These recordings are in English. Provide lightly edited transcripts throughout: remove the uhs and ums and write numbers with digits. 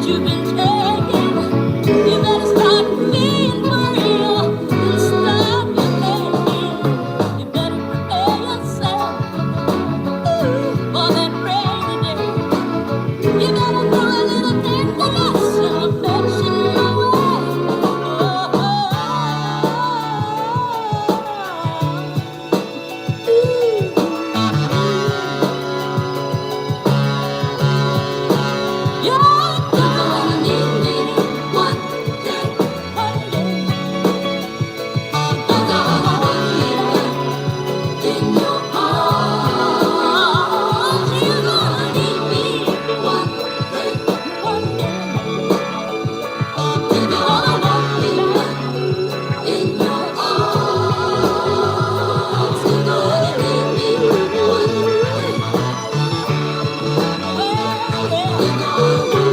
you've been taking. You better start being for real and stop your thinking. You better prepare yourself for that rainy day. You better throw a little tenderness and affection my way. You're gonna need me one day, one day. You're gonna want me in your arms. You're gonna need me one day, one day. You're gonna want me in your arms. You're gonna need me one day. Oh, yeah. You're gonna want me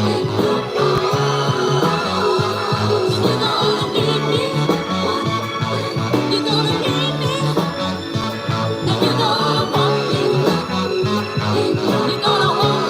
in your arms. You're gonna need me one day. You're gonna need me, and you're gonna want me. You're gonna want me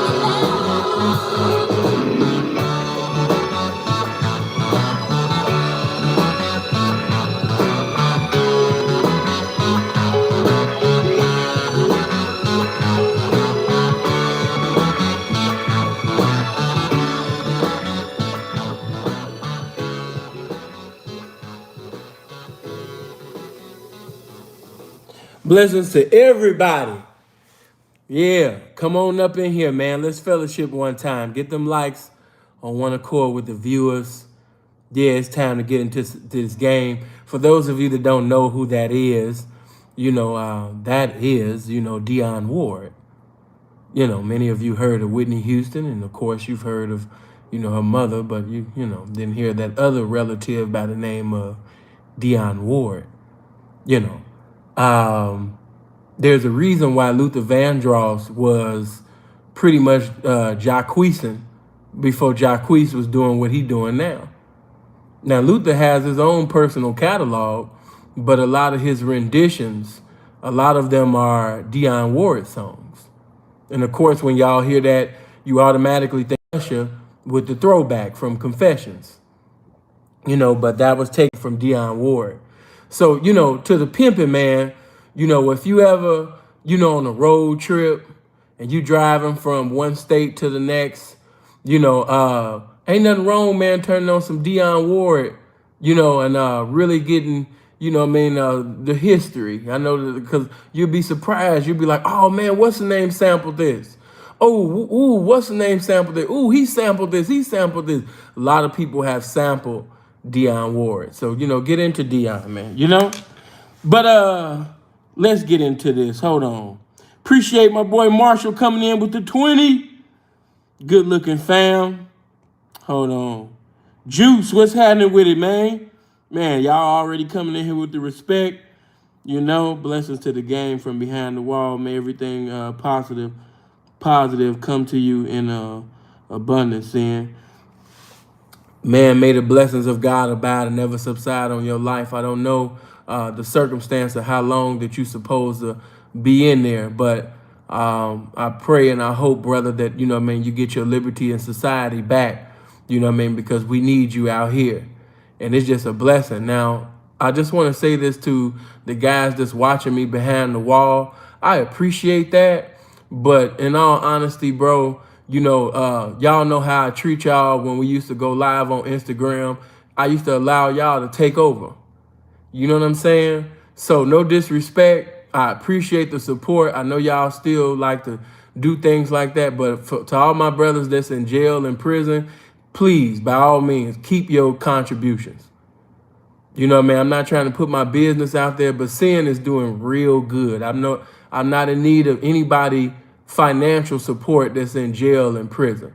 Blessings to everybody. Yeah, come on up in here, man. Let's fellowship one time. Get them likes on one accord with the viewers. Yeah, it's time to get into this game. For those of you that don't know who that is, that is, Dionne Ward. Many of you heard of Whitney Houston, and of course you've heard of, her mother, but you didn't hear that other relative by the name of Dionne Ward. There's a reason why Luther Vandross was pretty much Jacqueesing before Jacquees was doing what he doing now. Now, Luther has his own personal catalog, but a lot of his renditions, a lot of them are Dionne Ward songs. And of course, when y'all hear that, you automatically think Usher with the throwback from Confessions. But that was taken from Dionne Ward. So, to the pimping, man, if you ever, on a road trip and you driving from one state to the next, ain't nothing wrong, man, turning on some Dionne Ward, and really getting, the history. I know that because you'll be surprised. You'll be like, oh, man, what's the name sampled this? Oh, ooh, what's the name sampled this? Ooh, he sampled this. He sampled this. A lot of people have sampled Dionne Ward. So, get into Dionne, man, But let's get into this. Hold on. Appreciate my boy Marshall coming in with the 20. Good looking fam. Hold on. Juice, what's happening with it, man? Man, y'all already coming in here with the respect. Blessings to the game from behind the wall. May everything positive come to you in abundance, and man, may the blessings of God abide and never subside on your life. I don't know the circumstance of how long that you're supposed to be in there, but I pray and I hope, brother, that, you get your liberty and society back, because we need you out here. And it's just a blessing. Now, I just want to say this to the guys that's watching me behind the wall. I appreciate that. But in all honesty, bro, y'all know how I treat y'all when we used to go live on Instagram. I used to allow y'all to take over. You know what I'm saying? So no disrespect. I appreciate the support. I know y'all still like to do things like that. But to all my brothers that's in jail and prison, please, by all means, keep your contributions. I'm not trying to put my business out there, but Sin is doing real good. I'm not in need of anybody financial support that's in jail and prison.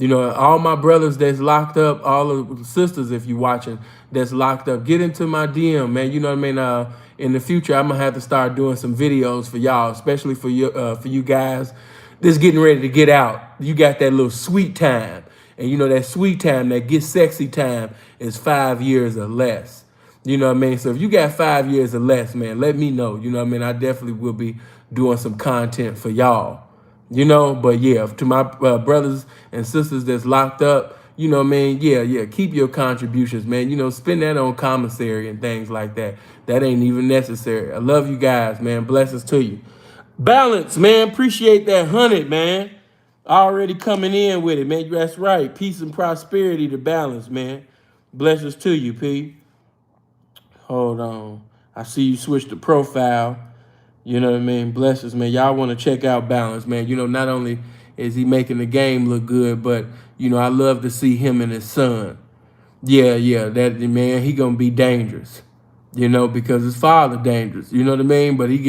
All my brothers that's locked up, all of the sisters, if you're watching, that's locked up, get into my DM, man. You know what I mean? In the future, I'm gonna have to start doing some videos for y'all, especially for you guys that's getting ready to get out. You got that little sweet time, and that sweet time, that get sexy time, is 5 years or less. You know what I mean? So if you got 5 years or less, man, let me know. You know what I mean? I definitely will be doing some content for y'all. But yeah, to my brothers and sisters that's locked up, yeah, keep your contributions, man. Spend that on commissary and things like that. That ain't even necessary. I love you guys, man. Blessings to you. Balance, man. Appreciate that 100, man. Already coming in with it, man. That's right. Peace and prosperity to Balance, man. Blessings to you, P. Hold on. I see you switched the profile. You know what I mean? Blessings, man. Y'all want to check out Balance, man. Not only is he making the game look good, but, I love to see him and his son. Yeah, that man, he gonna be dangerous. Because his father dangerous. You know what I mean? But he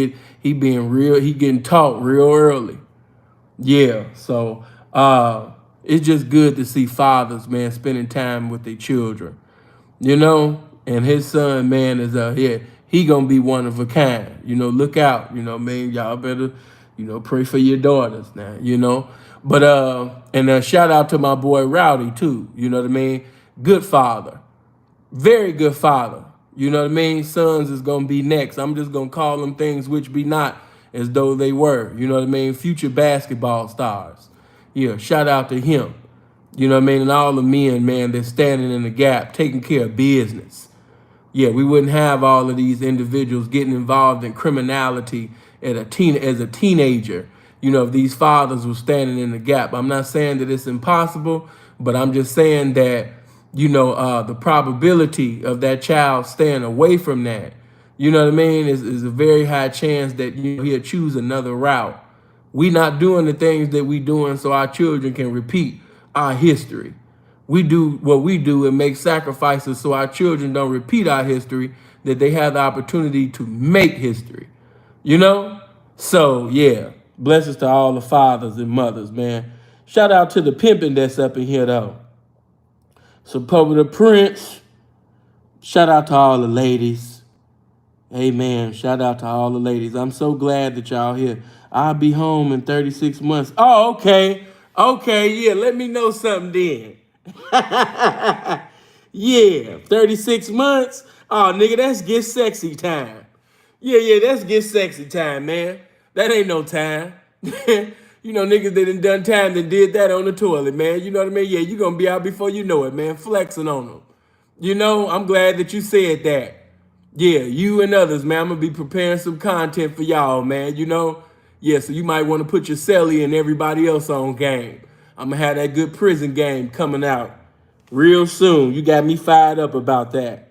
getting taught real early. Yeah, so it's just good to see fathers, man, spending time with their children. And his son, man, is here. He gonna be one of a kind. Look out. Man, y'all better, pray for your daughters now. But and shout out to my boy Rowdy too. You know what I mean? Good father, very good father. You know what I mean? Sons is gonna be next. I'm just gonna call them things which be not as though they were. You know what I mean? Future basketball stars. Yeah, shout out to him. You know what I mean? And all the men, man, that's standing in the gap, taking care of business. Yeah, we wouldn't have all of these individuals getting involved in criminality as a teenager. If these fathers were standing in the gap. I'm not saying that it's impossible, but I'm just saying that, the probability of that child staying away from that, you know what I mean, is a very high chance that he'll choose another route. We not doing the things that we doing so our children can repeat our history. We do what we do and make sacrifices so our children don't repeat our history, that they have the opportunity to make history. So yeah, blessings to all the fathers and mothers, man. Shout out to the pimping that's up in here though. Support the Prince. Shout out to all the ladies. Amen. Shout out to all the ladies. I'm so glad that y'all here. I'll be home in 36 months. Oh, okay. Okay, yeah, let me know something then. Yeah, 36 months. Oh, nigga, that's get sexy time. Yeah, that's get sexy time, man. That ain't no time. Niggas that done time that did that on the toilet, man. You know what I mean? Yeah, you gonna be out before you know it, man. Flexing on them. I'm glad that you said that. Yeah, you and others, man. I'm gonna be preparing some content for y'all, man. Yeah, so you might want to put your celly and everybody else on game. I'm gonna have that good prison game coming out real soon. You got me fired up about that.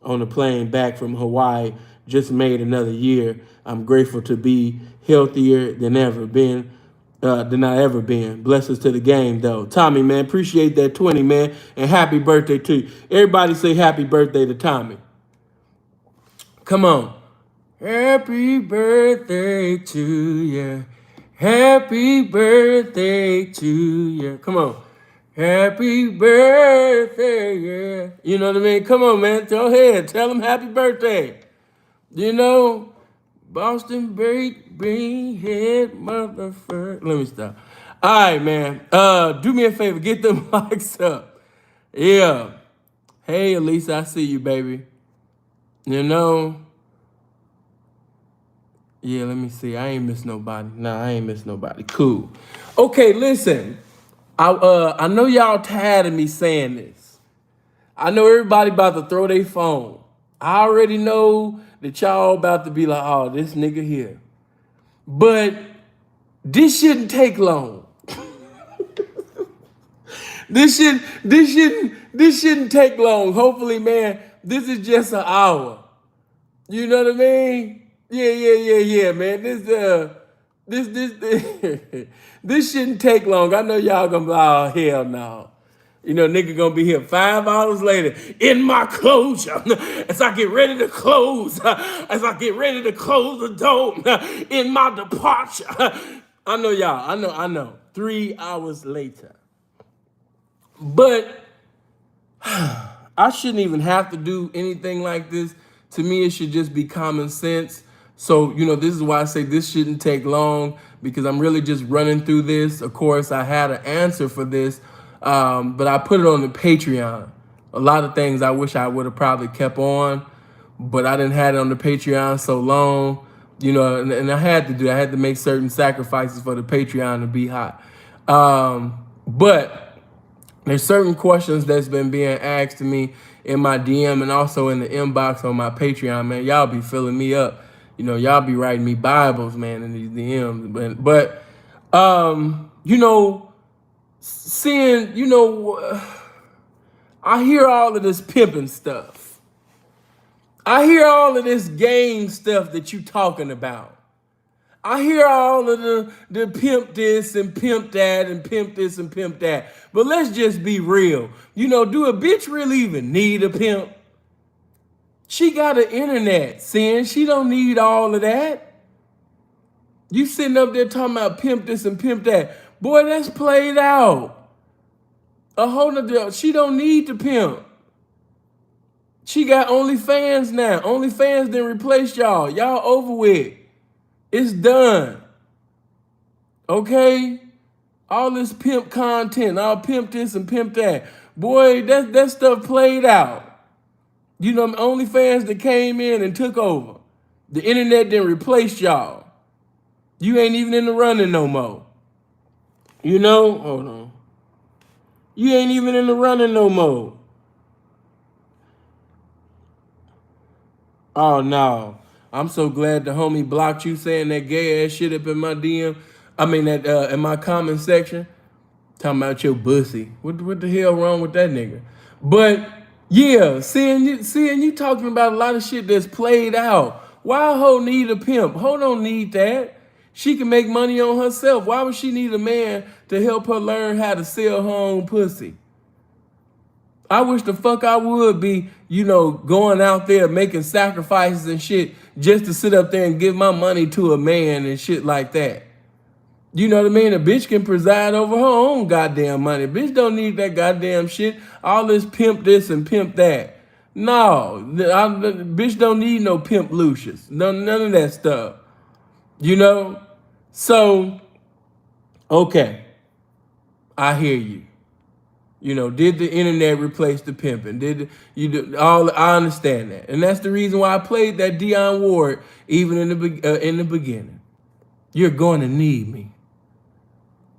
On the plane back from Hawaii, just made another year. I'm grateful to be healthier than I ever been. Blessings to the game, though. Tommy, man, appreciate that 20, man, and happy birthday to you. Everybody say happy birthday to Tommy. Come on. Happy birthday to you. Happy birthday to you. Come on. Happy birthday, yeah. You know what I mean? Come on, man. Go ahead. Tell them happy birthday. Boston baked bean head motherfucker. Let me stop. All right, man. Do me a favor. Get them mics up. Yeah. Hey, Elisa, I see you, baby. Yeah, let me see. I ain't miss nobody. Nah, I ain't miss nobody. Cool. Okay, listen. I know y'all tired of me saying this. I know everybody about to throw their phone. I already know that y'all about to be like, oh, this nigga here. But this shouldn't take long. This shouldn't take long. Hopefully, man, this is just an hour. You know what I mean? Yeah, man. This shouldn't take long. I know y'all gonna be, oh, hell no. Nigga gonna be here 5 hours later in my closure as I get ready to close, the door in my departure. I know y'all. I know. 3 hours later. But I shouldn't even have to do anything like this. To me, it should just be common sense. So, this is why I say this shouldn't take long, because I'm really just running through this. Of course, I had an answer for this, but I put it on the Patreon. A lot of things I wish I would have probably kept on, but I didn't have it on the Patreon so long. You know, and I had to do. I had to make certain sacrifices for the Patreon to be hot. But there's certain questions that's been being asked to me in my DM and also in the inbox on my Patreon, man. Y'all be filling me up. You know, y'all be writing me Bibles, man, in these DMs. But you know, seeing, you know, I hear all of this pimping stuff. I hear all of this game stuff that you talking about. I hear all of the pimp this and pimp that and pimp this and pimp that. But let's just be real. You know, do a bitch really even need a pimp? She got an internet, Sin. She don't need all of that. You sitting up there talking about pimp this and pimp that. Boy, that's played out. A whole nother, she don't need to pimp. She got OnlyFans now. OnlyFans didn't replace y'all. Y'all over with. It's done. Okay? All this pimp content, all pimp this and pimp that. Boy, that stuff played out. You know, OnlyFans that came in and took over. The internet didn't replace y'all. You ain't even in the running no more. You know? Hold on. You ain't even in the running no more. Oh, no. I'm so glad the homie blocked you saying that gay ass shit up in my DM. I mean, that in my comment section. Talking about your bussy. What the hell wrong with that nigga? But, yeah, seeing you talking about a lot of shit that's played out. Why a hoe need a pimp? Hoe don't need that. She can make money on herself. Why would she need a man to help her learn how to sell her own pussy? I wish the fuck I would be, you know, going out there making sacrifices and shit just to sit up there and give my money to a man and shit like that. You know what I mean? A bitch can preside over her own goddamn money. Bitch don't need that goddamn shit. All this pimp this and pimp that. No, bitch don't need no pimp Lucius. None of that stuff. You know? So, okay. I hear you. You know, did the internet replace the pimping? I understand that, and that's the reason why I played that Dionne Ward even in the beginning. You're going to need me.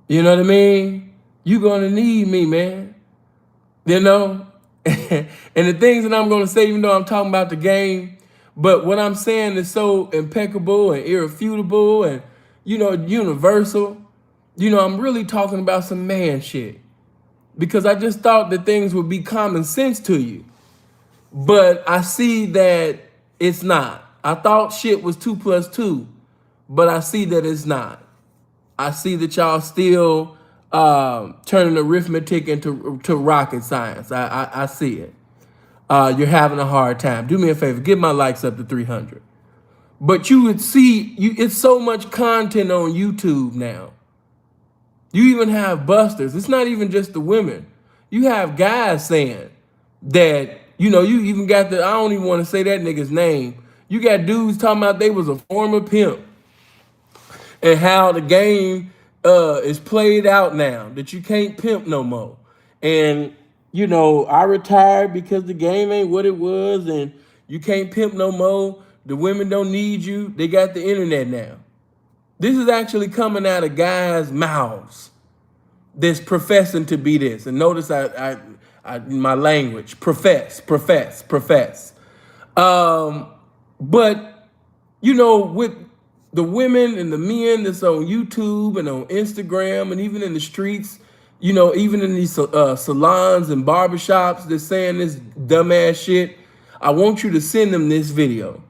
You know what I mean? You're going to need me, man. You know, and the things that I'm going to say, even though I'm talking about the game, but what I'm saying is so impeccable and irrefutable and, you know, universal. You know, I'm really talking about some man shit. Because I just thought that things would be common sense to you. But I see that it's not. I thought shit was 2 + 2, but I see that it's not. I see that y'all still turning arithmetic into rocket science. I see it. You're having a hard time. Do me a favor, get my likes up to 300. But you would see, it's so much content on YouTube now. You even have busters. It's not even just the women. You have guys saying that, you know, you even got I don't even want to say that nigga's name. You got dudes talking about they was a former pimp and how the game is played out now, that you can't pimp no more. And, you know, I retired because the game ain't what it was and you can't pimp no more. The women don't need you. They got the internet now. This is actually coming out of guys' mouths that's professing to be this. And notice I my language, profess. But, you know, with the women and the men that's on YouTube and on Instagram and even in the streets, you know, even in these salons and barbershops that's saying this dumbass shit, I want you to send them this video.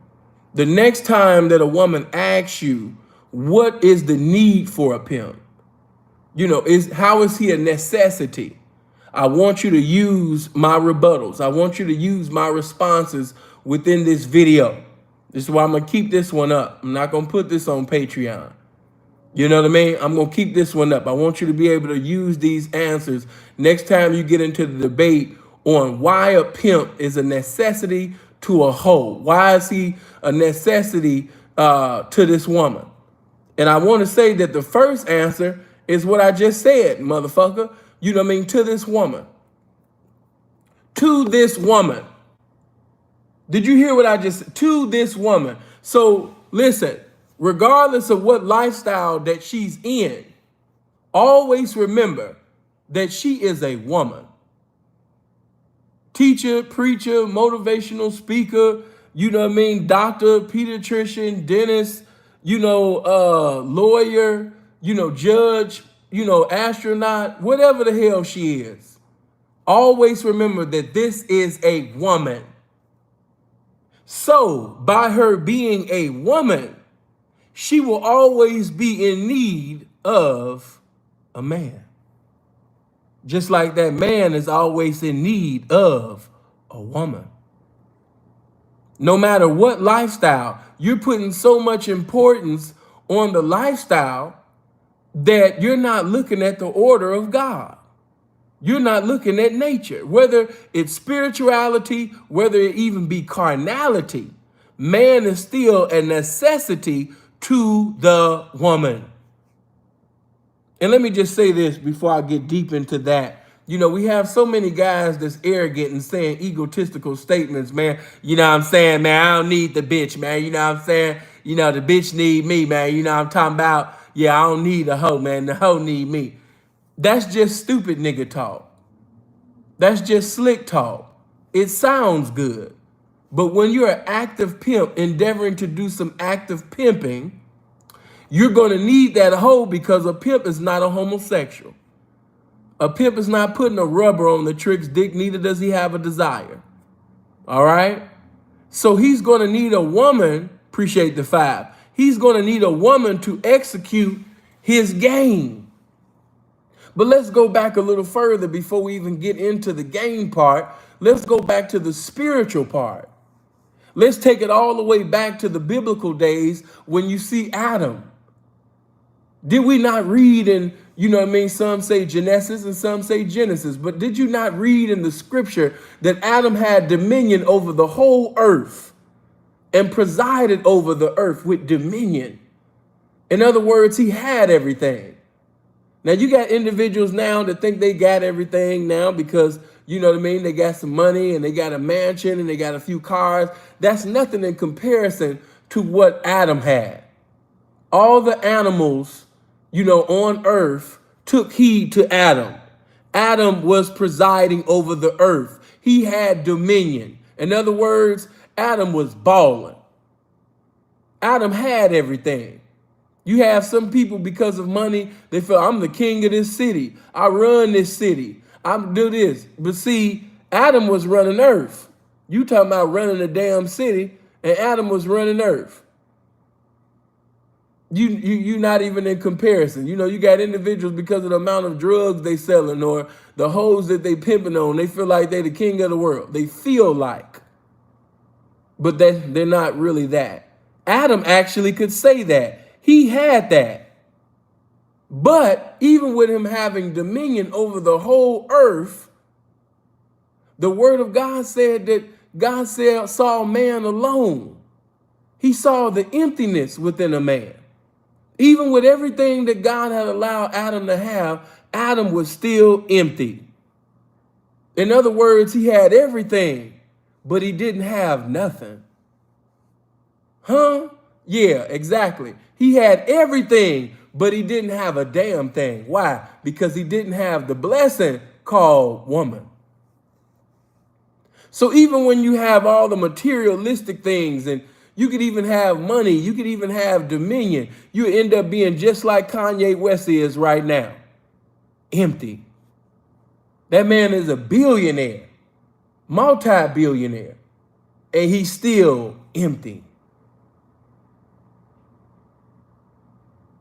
The next time that a woman asks you, what is the need for a pimp? You know, how is he a necessity? I want you to use my rebuttals. I want you to use my responses within this video. This is why I'm going to keep this one up. I'm not going to put this on Patreon. You know what I mean? I'm going to keep this one up. I want you to be able to use these answers next time you get into the debate on why a pimp is a necessity to a hoe. Why is he a necessity to this woman? And I want to say that the first answer is what I just said, motherfucker. You know what I mean? To this woman. To this woman. Did you hear what I just said? To this woman. So listen, regardless of what lifestyle that she's in, always remember that she is a woman. Teacher, preacher, motivational speaker, you know what I mean, doctor, pediatrician, dentist, lawyer, judge, astronaut, whatever the hell she is. Always remember that this is a woman. So, by her being a woman, she will always be in need of a man. Just like that man is always in need of a woman. No matter what lifestyle, you're putting so much importance on the lifestyle that you're not looking at the order of God. You're not looking at nature, whether it's spirituality, whether it even be carnality. Man is still a necessity to the woman. And let me just say this before I get deep into that. We have so many guys that's arrogant and saying egotistical statements, man. You know what I'm saying, man? I don't need the bitch, man. You know what I'm saying? The bitch need me, man. You know what I'm talking about? Yeah, I don't need a hoe, man. The hoe need me. That's just stupid nigga talk. That's just slick talk. It sounds good. But when you're an active pimp endeavoring to do some active pimping, you're going to need that hoe, because a pimp is not a homosexual. A pimp is not putting a rubber on the trick's dick, neither does he have a desire. All right? So he's going to need a woman, appreciate the five. He's going to need a woman to execute his game. But let's go back a little further before we even get into the game part. Let's go back to the spiritual part. Let's take it all the way back to the biblical days when you see Adam. Did we not read in, some say Genesis and some say Genesis, but did you not read in the scripture that Adam had dominion over the whole earth and presided over the earth with dominion? In other words, he had everything. Now, you got individuals now that think they got everything now because, they got some money and they got a mansion and they got a few cars. That's nothing in comparison to what Adam had. All the animals, on earth took heed to Adam. Adam was presiding over the earth. He had dominion. In other words, Adam was balling. Adam had everything. You have some people, because of money, they feel, I'm the king of this city. I run this city. I do this. But see, Adam was running earth. You talking about running a damn city, and Adam was running earth. You not even in comparison. You got individuals, because of the amount of drugs they selling or the hoes that they pimping on, they feel like they the king of the world. They feel like. But they're not really that. Adam actually could say that. He had that. But even with him having dominion over the whole earth, the word of God said that God saw man alone. He saw the emptiness within a man. Even with everything that God had allowed Adam to have, Adam was still empty. In other words, he had everything, but he didn't have nothing. Huh? Yeah, exactly. He had everything, but he didn't have a damn thing. Why? Because he didn't have the blessing called woman. So even when you have all the materialistic things, and you could even have money, you could even have dominion, you end up being just like Kanye West is right now. Empty. That man is a billionaire, multi-billionaire, and he's still empty.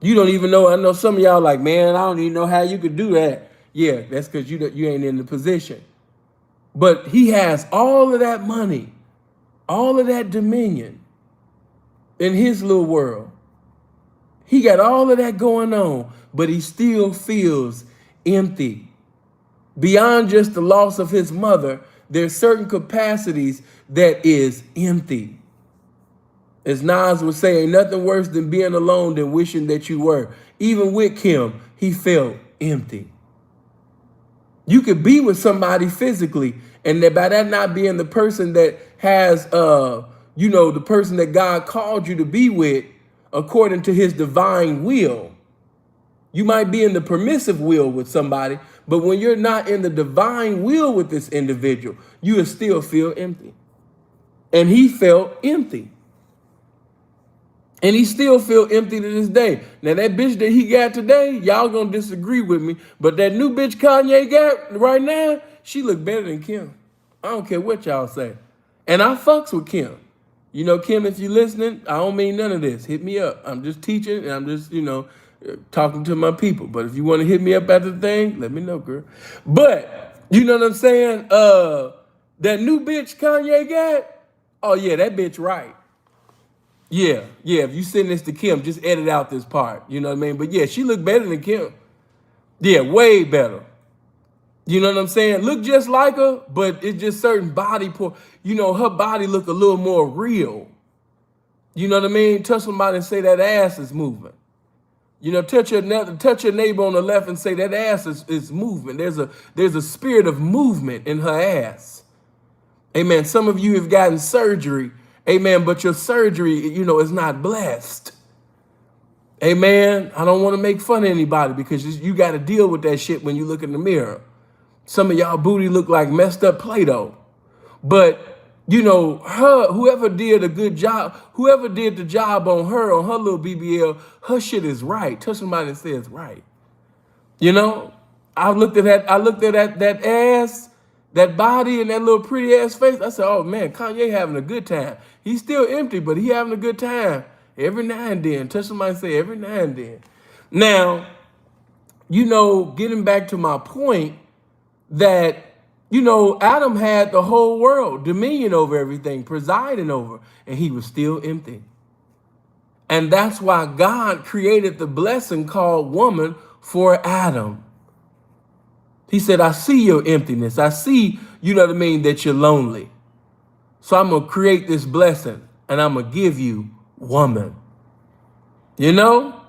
You don't even know. I know some of y'all like, man, I don't even know how you could do that. Yeah, that's because you ain't in the position. But he has all of that money, all of that dominion in his little world. He got all of that going on, but he still feels empty. Beyond just the loss of his mother, there's certain capacities that is empty. As Nas would say, ain't nothing worse than being alone than wishing that you were. Even with Kim, he felt empty. You could be with somebody physically, and that by that not being the person that has, the person that God called you to be with, according to his divine will. You might be in the permissive will with somebody, but when you're not in the divine will with this individual, you will still feel empty. And he felt empty. And he still feel empty to this day. Now that bitch that he got today, y'all gonna disagree with me, but that new bitch Kanye got right now, she look better than Kim. I don't care what y'all say. And I fucks with Kim. You know, Kim, if you listening, I don't mean none of this. Hit me up. I'm just teaching and I'm just, talking to my people. But if you want to hit me up at the thing, let me know, girl. But, you know what I'm saying? That new bitch Kanye got, oh yeah, that bitch right. Yeah, if you send this to Kim, just edit out this part. You know what I mean? But yeah, she look better than Kim. Yeah, way better. You know what I'm saying? Look just like her, but it's just certain body her body look a little more real. You know what I mean? Touch somebody and say that ass is moving. Touch your neighbor on the left and say that ass is moving. There's a spirit of movement in her ass. Amen. Some of you have gotten surgery. Amen. But your surgery, is not blessed. Amen. I don't want to make fun of anybody because you got to deal with that shit when you look in the mirror. Some of y'all booty look like messed up Play-Doh. But, whoever did a good job, whoever did the job on her little BBL, her shit is right. Touch somebody and say it's right. I looked at that ass, that body, and that little pretty ass face. I said, oh man, Kanye having a good time. He's still empty, but he having a good time. Every now and then. Touch somebody and say every now and then. Now, getting back to my point that, Adam had the whole world, dominion over everything, presiding over, and he was still empty. And that's why God created the blessing called woman for Adam. He said, I see your emptiness. I see, that you're lonely. So I'm going to create this blessing and I'm going to give you woman. You know?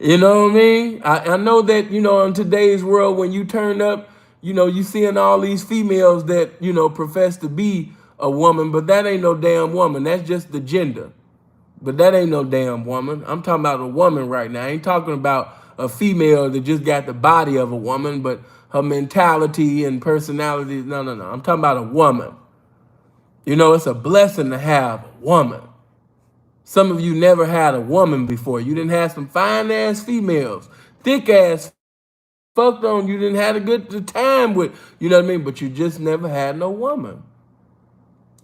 You know what I mean? I know that, in today's world, when you turn up, you seeing all these females that, profess to be a woman, but that ain't no damn woman. That's just the gender. But that ain't no damn woman. I'm talking about a woman right now. I ain't talking about a female that just got the body of a woman, but her mentality and personality. No. I'm talking about a woman. It's a blessing to have a woman. Some of you never had a woman before. You didn't have some fine ass females, thick ass, fucked on. You didn't have a good time with, but you just never had no woman.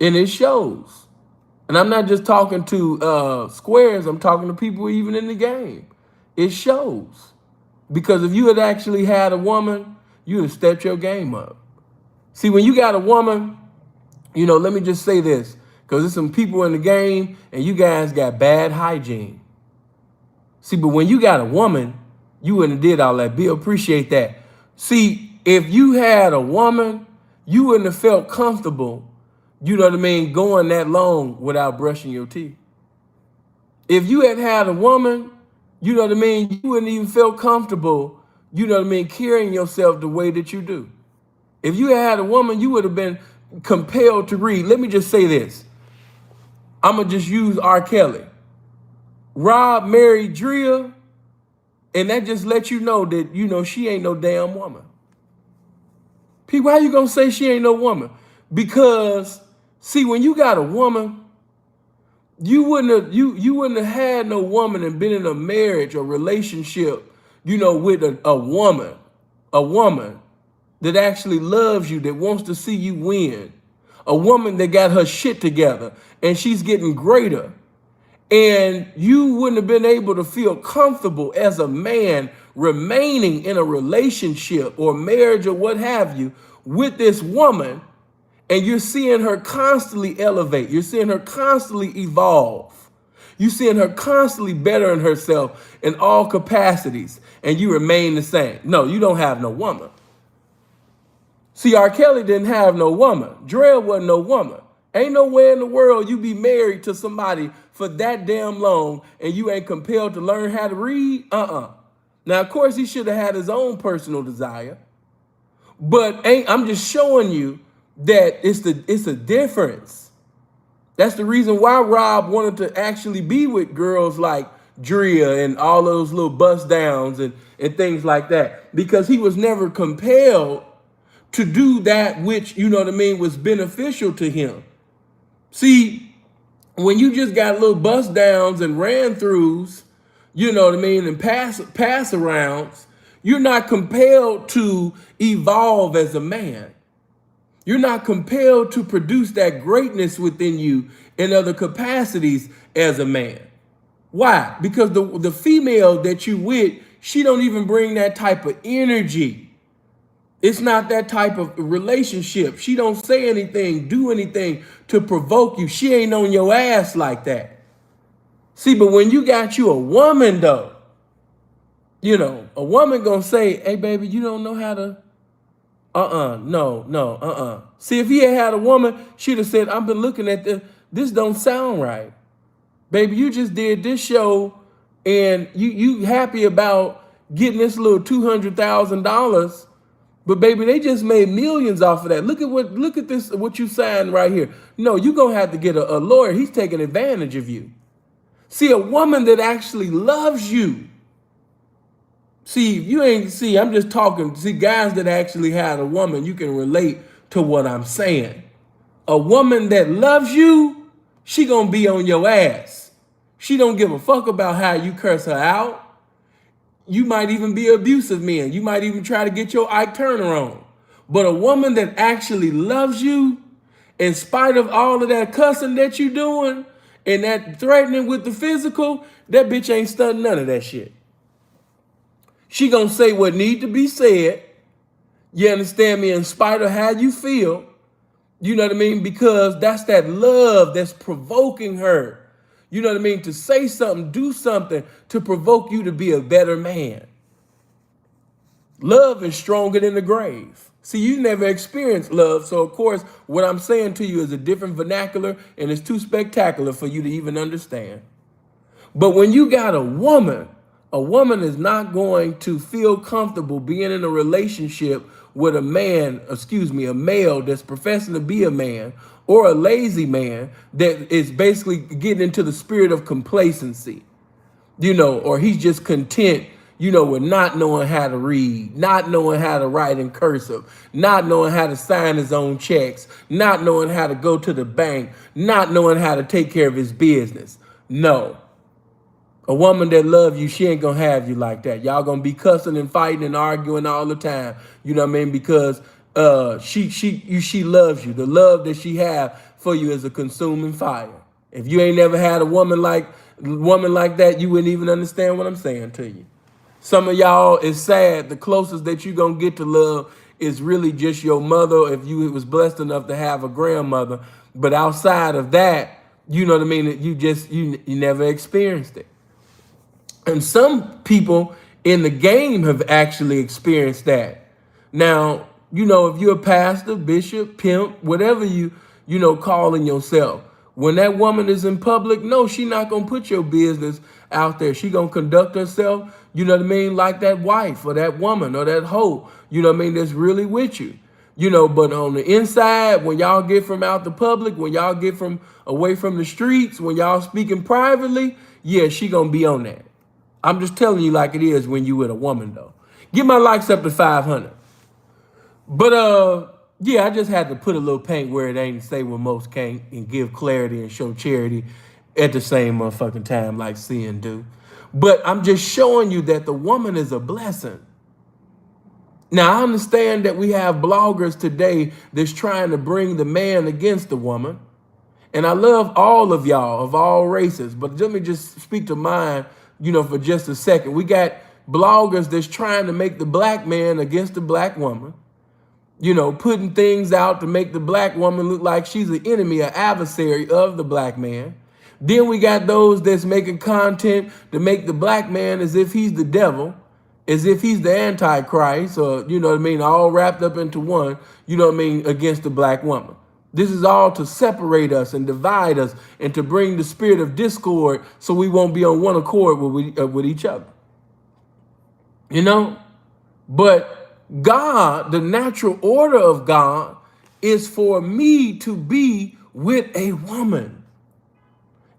And it shows. And I'm not just talking to squares. I'm talking to people even in the game. It shows. Because if you had actually had a woman, you would have stepped your game up. See, when you got a woman, let me just say this. Because there's some people in the game and you guys got bad hygiene. See, but when you got a woman, you wouldn't have did all that. Bill, appreciate that. See, if you had a woman, you wouldn't have felt comfortable, going that long without brushing your teeth. If you had a woman, you wouldn't even feel comfortable, carrying yourself the way that you do. If you had a woman, you would have been compelled to read. Let me just say this. I'm going to just use R. Kelly. Rob married Drea, and that just lets you know that, she ain't no damn woman. People, how you going to say she ain't no woman? Because, see, when you got a woman, you wouldn't have had no woman and been in a marriage or relationship, with a woman that actually loves you, that wants to see you win. A woman that got her shit together and she's getting greater. And you wouldn't have been able to feel comfortable as a man remaining in a relationship or marriage or what have you with this woman. And you're seeing her constantly elevate. You're seeing her constantly evolve. You're seeing her constantly bettering herself in all capacities. And you remain the same. No, you don't have no woman. See, R. Kelly didn't have no woman. Dre wasn't no woman. Ain't nowhere in the world you be married to somebody for that damn long and you ain't compelled to learn how to read. Now, of course, he should have had his own personal desire. But I'm just showing you that it's a difference. That's the reason why Rob wanted to actually be with girls like Drea and all those little bust downs and things like that. Because he was never compelled to do that which, you know what I mean, was beneficial to him. See, when you just got little bust downs and ran throughs, you know what I mean, and pass arounds, you're not compelled to evolve as a man. You're not compelled to produce that greatness within you in other capacities as a man. Why? Because the female that you with, she don't even bring that type of energy. It's not that type of relationship. She don't say anything, do anything to provoke you. She ain't on your ass like that. See, but when you got you a woman though, you know, a woman gonna say, hey baby, you don't know how to, no. See, if he had a woman, she'd have said, I've been looking at this don't sound right. Baby, you just did this show and you happy about getting this little $200,000, but baby, they just made millions off of that. Look at this, what you signed right here. No, you're gonna have to get a lawyer. He's taking advantage of you. See, a woman that actually loves you. See, I'm just talking, see, guys that actually had a woman, you can relate to what I'm saying. A woman that loves you, she gonna be on your ass. She don't give a fuck about how you curse her out. You might even be abusive man. You might even try to get your Ike Turner on. But a woman that actually loves you, in spite of all of that cussing that you doing and that threatening with the physical, that bitch ain't studying none of that shit. She gonna say what need to be said. You understand me? In spite of how you feel, you know what I mean? Because that's that love that's provoking her. You know what I mean? To say something, do something to provoke you to be a better man. Love is stronger than the grave. See, you never experienced love. So, of course, what I'm saying to you is a different vernacular and it's too spectacular for you to even understand. But when you got a woman is not going to feel comfortable being in a relationship with a male that's professing to be a man, or a lazy man that is basically getting into the spirit of complacency, or he's just content, with not knowing how to read, not knowing how to write in cursive, not knowing how to sign his own checks, not knowing how to go to the bank, not knowing how to take care of his business. No. A woman that loves you, she ain't gonna have you like that. Y'all gonna be cussing and fighting and arguing all the time. You know what I mean? Because she loves you. The love that she have for you is a consuming fire. If you ain't never had a woman like that, you wouldn't even understand what I'm saying to you. Some of y'all, is sad. The closest that you gonna get to love is really just your mother, if you was blessed enough to have a grandmother. But outside of that, you know what I mean? You never experienced it. And some people in the game have actually experienced that. Now, if you're a pastor, bishop, pimp, whatever you calling yourself, when that woman is in public, no, she not going to put your business out there. She going to conduct herself, like that wife or that woman or that hoe, that's really with you. But on the inside, when y'all get from out the public, when y'all get from away from the streets, when y'all speaking privately, yeah, she going to be on that. I'm just telling you like it is when you with a woman, though. Get my likes up to 500. But, yeah, I just had to put a little paint where it ain't, say when most can't, and give clarity and show charity at the same motherfucking time like sin do. But I'm just showing you that the woman is a blessing. Now, I understand that we have bloggers today that's trying to bring the man against the woman. And I love all of y'all of all races. But let me just speak to mine, for just a second. We got bloggers that's trying to make the black man against the black woman, putting things out to make the black woman look like she's an enemy, an adversary of the black man. Then we got those that's making content to make the black man as if he's the devil, as if he's the Antichrist, or, all wrapped up into one, against the black woman. This is all to separate us and divide us and to bring the spirit of discord so we won't be on one accord with each other. But God, the natural order of God is for me to be with a woman.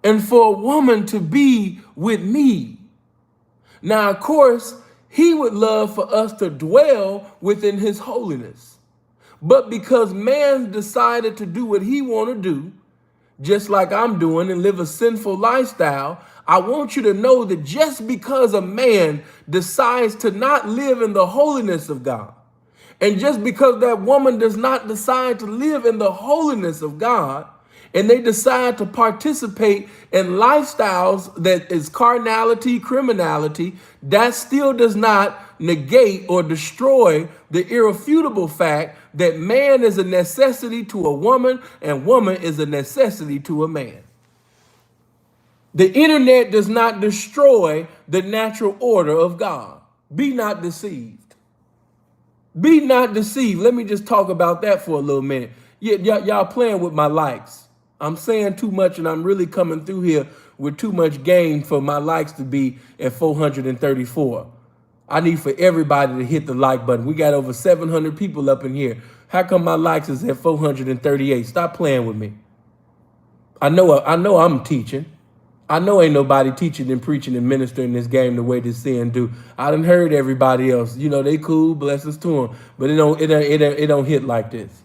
and for a woman to be with me. Now, of course, he would love for us to dwell within his holiness. But because man decided to do what he want to do, just like I'm doing, and live a sinful lifestyle, I want you to know that just because a man decides to not live in the holiness of God, and just because that woman does not decide to live in the holiness of God, and they decide to participate in lifestyles that is carnality, criminality, that still does not negate or destroy the irrefutable fact that man is a necessity to a woman and woman is a necessity to a man. The internet does not destroy the natural order of God. Be not deceived. Be not deceived. Let me just talk about that for a little minute. Y'all playing with my likes. I'm saying too much and I'm really coming through here with too much game for my likes to be at 434. I need for everybody to hit the like button. We got over 700 people up in here. How come my likes is at 438? Stop playing with me. I know I'm teaching. I know ain't nobody teaching and preaching and ministering this game the way this sin do. I done heard everybody else. You know, they cool, blessings to them. But it don't hit like this.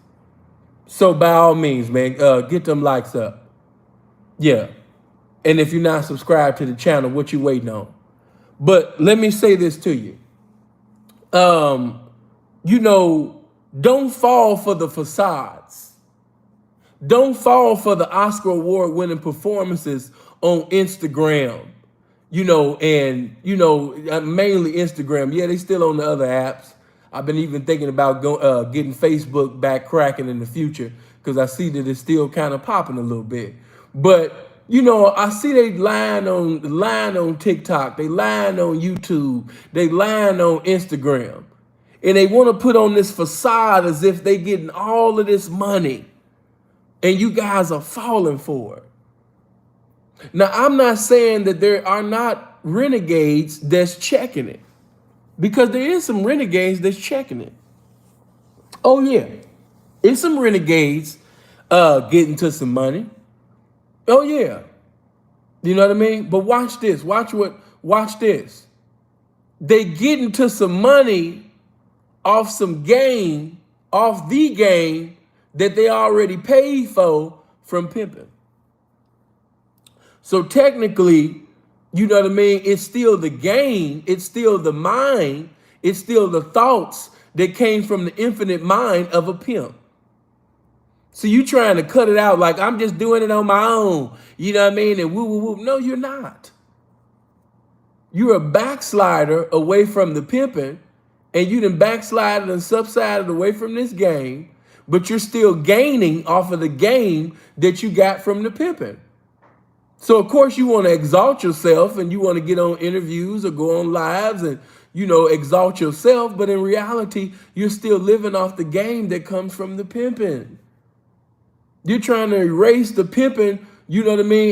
So by all means, man, get them likes up. Yeah. And if you're not subscribed to the channel, what you waiting on? But let me say this to you. Don't fall for the facades. Don't fall for the Oscar award winning performances on Instagram. Mainly Instagram. Yeah, they still on the other apps. I've been even thinking about getting Facebook back cracking in the future because I see that it's still kind of popping a little bit. But I see they lying on TikTok, they lying on YouTube, they lying on Instagram, and they want to put on this facade as if they getting all of this money, and you guys are falling for it. Now, I'm not saying that there are not renegades that's checking it, because there is some renegades that's checking it. Oh yeah, it's some renegades getting to some money. Oh yeah, you know what I mean? But watch this. Watch this. They get into some money off the game that they already paid for from pimping. So technically, you know what I mean? It's still the game. It's still the mind. It's still the thoughts that came from the infinite mind of a pimp. So you trying to cut it out like I'm just doing it on my own, you know what I mean? And woo, woo, woo. No, you're not. You're a backslider away from the pimping, and you done backslided and subsided away from this game, but you're still gaining off of the game that you got from the pimping. So of course you want to exalt yourself and you want to get on interviews or go on lives and, exalt yourself. But in reality, you're still living off the game that comes from the pimping. You're trying to erase the pimping,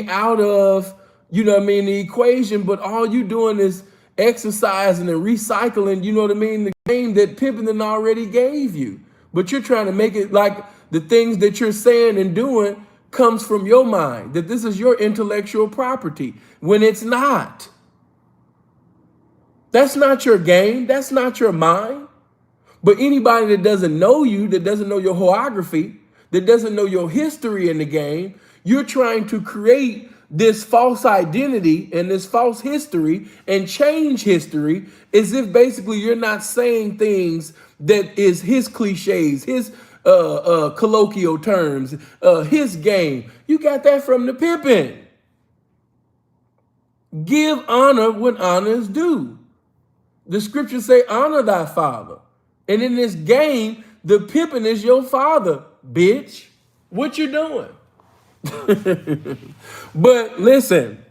out of, the equation. But all you doing is exercising and recycling, the game that pimping already gave you. But you're trying to make it like the things that you're saying and doing comes from your mind, that this is your intellectual property, when it's not. That's not your game. That's not your mind. But anybody that doesn't know you, that doesn't know your choreography, that doesn't know your history in the game, you're trying to create this false identity and this false history and change history as if basically you're not saying things that is his cliches, his colloquial terms, his game. You got that from the pimping. Give honor when honor is due. The scriptures say, honor thy father. And in this game, the pimping is your father, bitch. What you doing? But listen,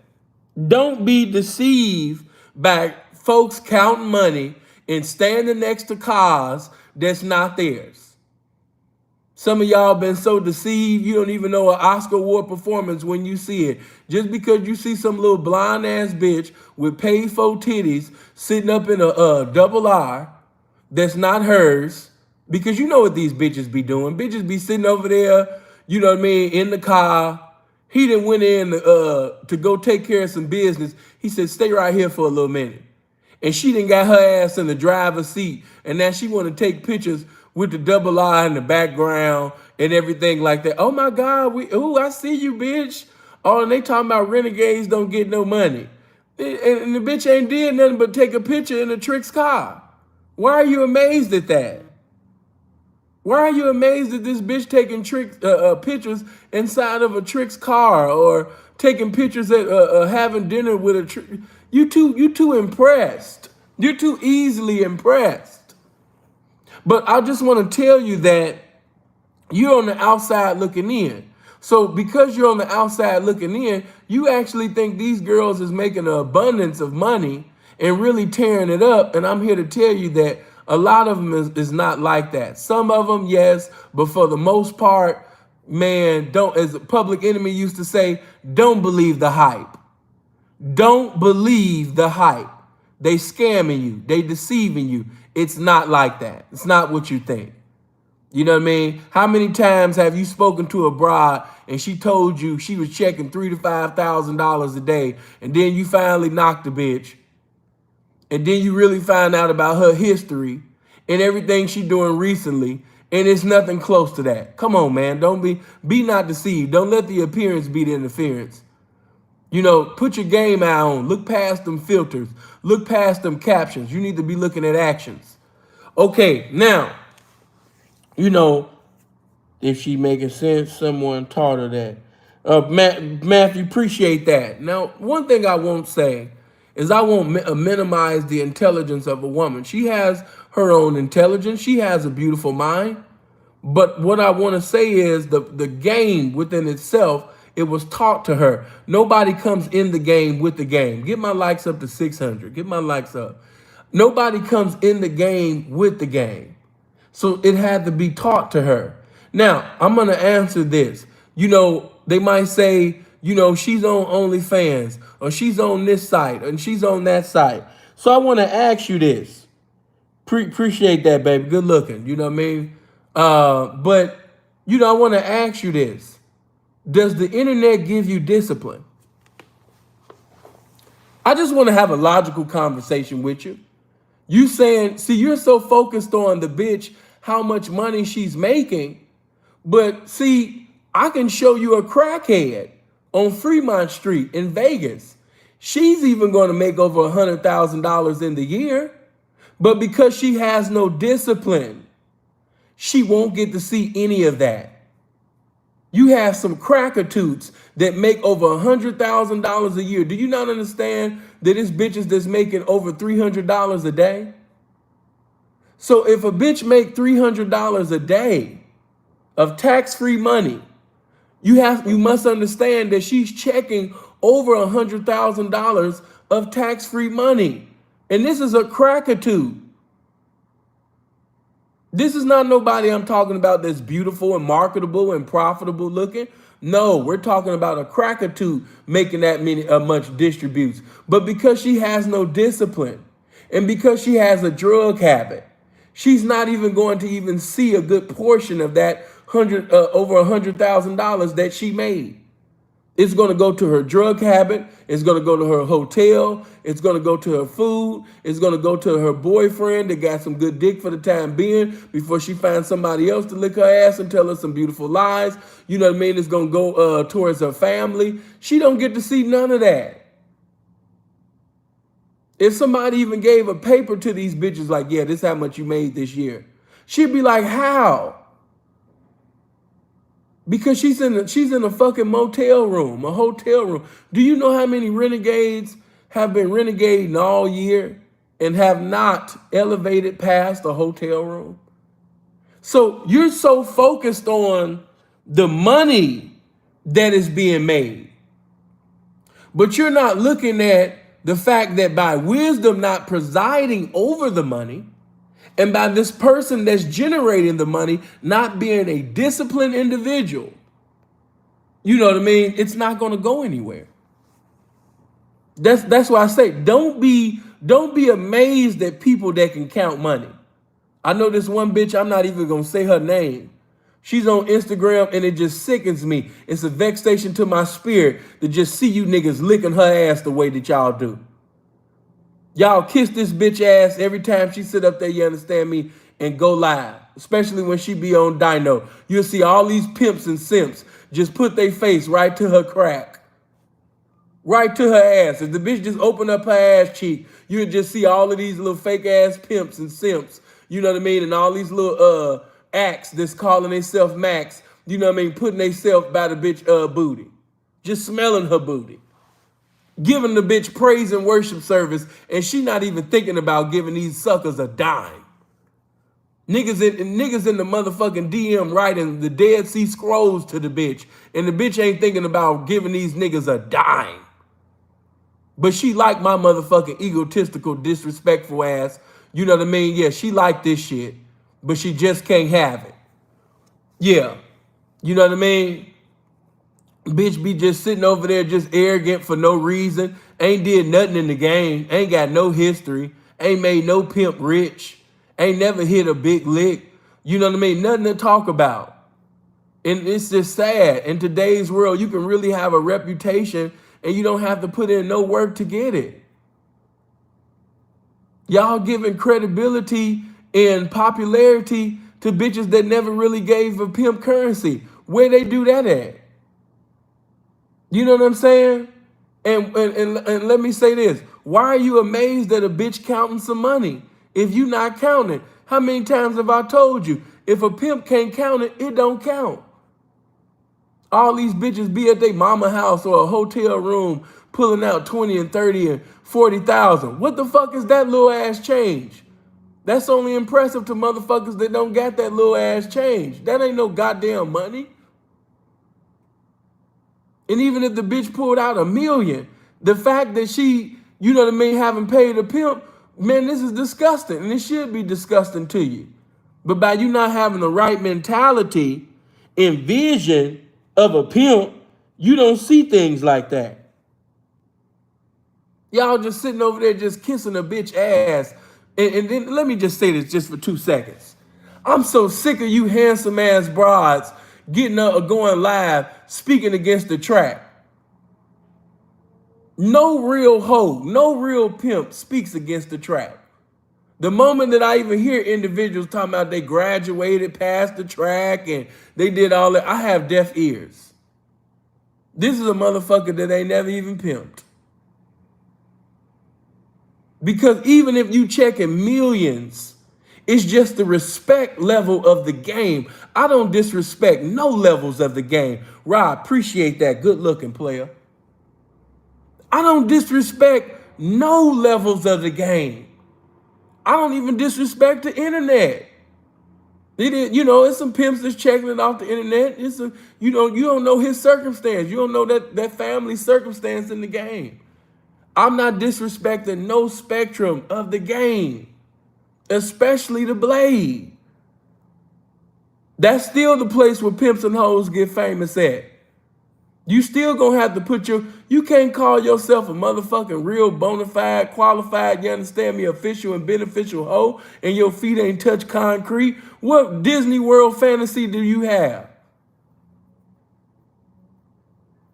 don't be deceived by folks counting money and standing next to cars that's not theirs. Some of y'all been so deceived, you don't even know an Oscar award performance when you see it. Just because you see some little blind ass bitch with paid for titties sitting up in a double R that's not hers, because you know what these bitches be doing. Bitches be sitting over there, in the car, He done went in to go take care of some business. He said, stay right here for a little minute. And she done got her ass in the driver's seat. And now she want to take pictures with the double R in the background and everything like that. Oh my God, I see you, bitch. Oh, and they talking about renegades don't get no money. And the bitch ain't did nothing but take a picture in a Trick's car. Why are you amazed at that? Why are you amazed at this bitch taking pictures inside of a Trick's car or taking pictures at having dinner with a Trick? You too impressed. You're too easily impressed. But I just want to tell you that you're on the outside looking in. So because you're on the outside looking in, you actually think these girls is making an abundance of money and really tearing it up. And I'm here to tell you that a lot of them is not like that. Some of them, yes, but for the most part, man, don't, as a Public Enemy used to say, don't believe the hype. Don't believe the hype. They scamming you. They deceiving you. It's not like that. It's not what you think. You know what I mean? How many times have you spoken to a bride and she told you she was checking $3,000 to $5,000 a day, and then you finally knocked the bitch, and then you really find out about her history and everything she doing recently, and it's nothing close to that. Come on, man. Don't be not deceived. Don't let the appearance be the interference. You know, put your game eye on. Look past them filters. Look past them captions. You need to be looking at actions. Okay, now, you know, if she making sense, someone taught her that. Matthew, appreciate that. Now, one thing I won't say is I won't minimize the intelligence of a woman. She has her own intelligence. She has a beautiful mind. But what I want to say is the game within itself, it was taught to her. Nobody comes in the game with the game. Get my likes up to 600. Get my likes up. Nobody comes in the game with the game. So it had to be taught to her. Now, I'm going to answer this. You know, they might say, you know, she's on OnlyFans, or she's on this site, and she's on that site. So I want to ask you this. Appreciate that, baby. Good looking. You know what I mean? But, you know, I want to ask you this. Does the internet give you discipline? I just want to have a logical conversation with you. You saying, see, you're so focused on the bitch, how much money she's making. But see, I can show you a crackhead on Fremont Street in Vegas. She's even going to make over $100,000 in the year. But because she has no discipline, she won't get to see any of that. You have some crackatoots that make over $100,000 a year. Do you not understand that it's bitches that's making over $300 a day? So if a bitch make $300 a day of tax-free money, you must understand that she's checking over $100,000 of tax-free money. And this is a crackatoot. This is not nobody I'm talking about that's beautiful and marketable and profitable looking. No, we're talking about a crackatoot making that much distributes. But because she has no discipline and because she has a drug habit, she's not even going to even see a good portion of that over $100,000 that she made. It's going to go to her drug habit. It's going to go to her hotel. It's going to go to her food. It's going to go to her boyfriend that got some good dick for the time being before she finds somebody else to lick her ass and tell her some beautiful lies. You know what I mean? It's going to go towards her family. She don't get to see none of that. If somebody even gave a paper to these bitches like, yeah, this is how much you made this year, she'd be like, how? Because she's in a fucking motel room, a hotel room. Do you know how many renegades have been renegading all year and have not elevated past a hotel room? So you're so focused on the money that is being made, but you're not looking at the fact that by wisdom not presiding over the money, and by this person that's generating the money not being a disciplined individual, you know what I mean? It's not going to go anywhere. That's why I say don't be amazed at people that can count money. I know this one bitch, I'm not even going to say her name. She's on Instagram and it just sickens me. It's a vexation to my spirit to just see you niggas licking her ass the way that y'all do. Y'all kiss this bitch ass every time she sit up there, you understand me, and go live. Especially when she be on Dino. You'll see all these pimps and simps just put their face right to her crack. Right to her ass. If the bitch just open up her ass cheek, you'll just see all of these little fake ass pimps and simps. You know what I mean? And all these little acts that's calling themselves Max, you know what I mean, putting themselves by the bitch booty. Just smelling her booty. Giving the bitch praise and worship service, and she not even thinking about giving these suckers a dime. Niggas in the motherfucking DM writing the Dead Sea Scrolls to the bitch, and the bitch ain't thinking about giving these niggas a dime. But she like my motherfucking egotistical, disrespectful ass. You know what I mean? Yeah, she like this shit, but she just can't have it. Yeah, you know what I mean? Bitch be just sitting over there just arrogant for no reason. Ain't did nothing in the game. Ain't got no history. Ain't made no pimp rich. Ain't never hit a big lick. You know what I mean? Nothing to talk about. And it's just sad. In today's world, you can really have a reputation and you don't have to put in no work to get it. Y'all giving credibility and popularity to bitches that never really gave a pimp currency. Where they do that at? You know what I'm saying? And let me say this. Why are you amazed that a bitch counting some money? If you not counting, how many times have I told you? If a pimp can't count it, it don't count. All these bitches be at their mama house or a hotel room pulling out 20 and 30 and 40,000. What the fuck is that little ass change? That's only impressive to motherfuckers that don't got that little ass change. That ain't no goddamn money. And even if the bitch pulled out $1 million, the fact that she, you know what I mean, haven't paid a pimp, man, this is disgusting. And it should be disgusting to you. But by you not having the right mentality and vision of a pimp, you don't see things like that. Y'all just sitting over there just kissing a bitch ass. And then let me just say this just for 2 seconds. I'm so sick of you handsome ass broads getting up or going live speaking against the track. No real hoe, no real pimp speaks against the track. The moment that I even hear individuals talking about they graduated past the track and they did all that, I have deaf ears. This is a motherfucker that ain't never even pimped. Because even if you checking millions, it's just the respect level of the game. I don't disrespect no levels of the game. Rob, appreciate that. Good looking player. I don't disrespect no levels of the game. I don't even disrespect the internet. It's some pimps that's checking it off the internet. You don't know his circumstance. You don't know that family circumstance in the game. I'm not disrespecting no spectrum of the game, especially the blade. That's still the place where pimps and hoes get famous at. You still gonna have to you can't call yourself a motherfucking real bona fide, qualified, you understand me, official and beneficial hoe, and your feet ain't touch concrete. What Disney World fantasy do you have?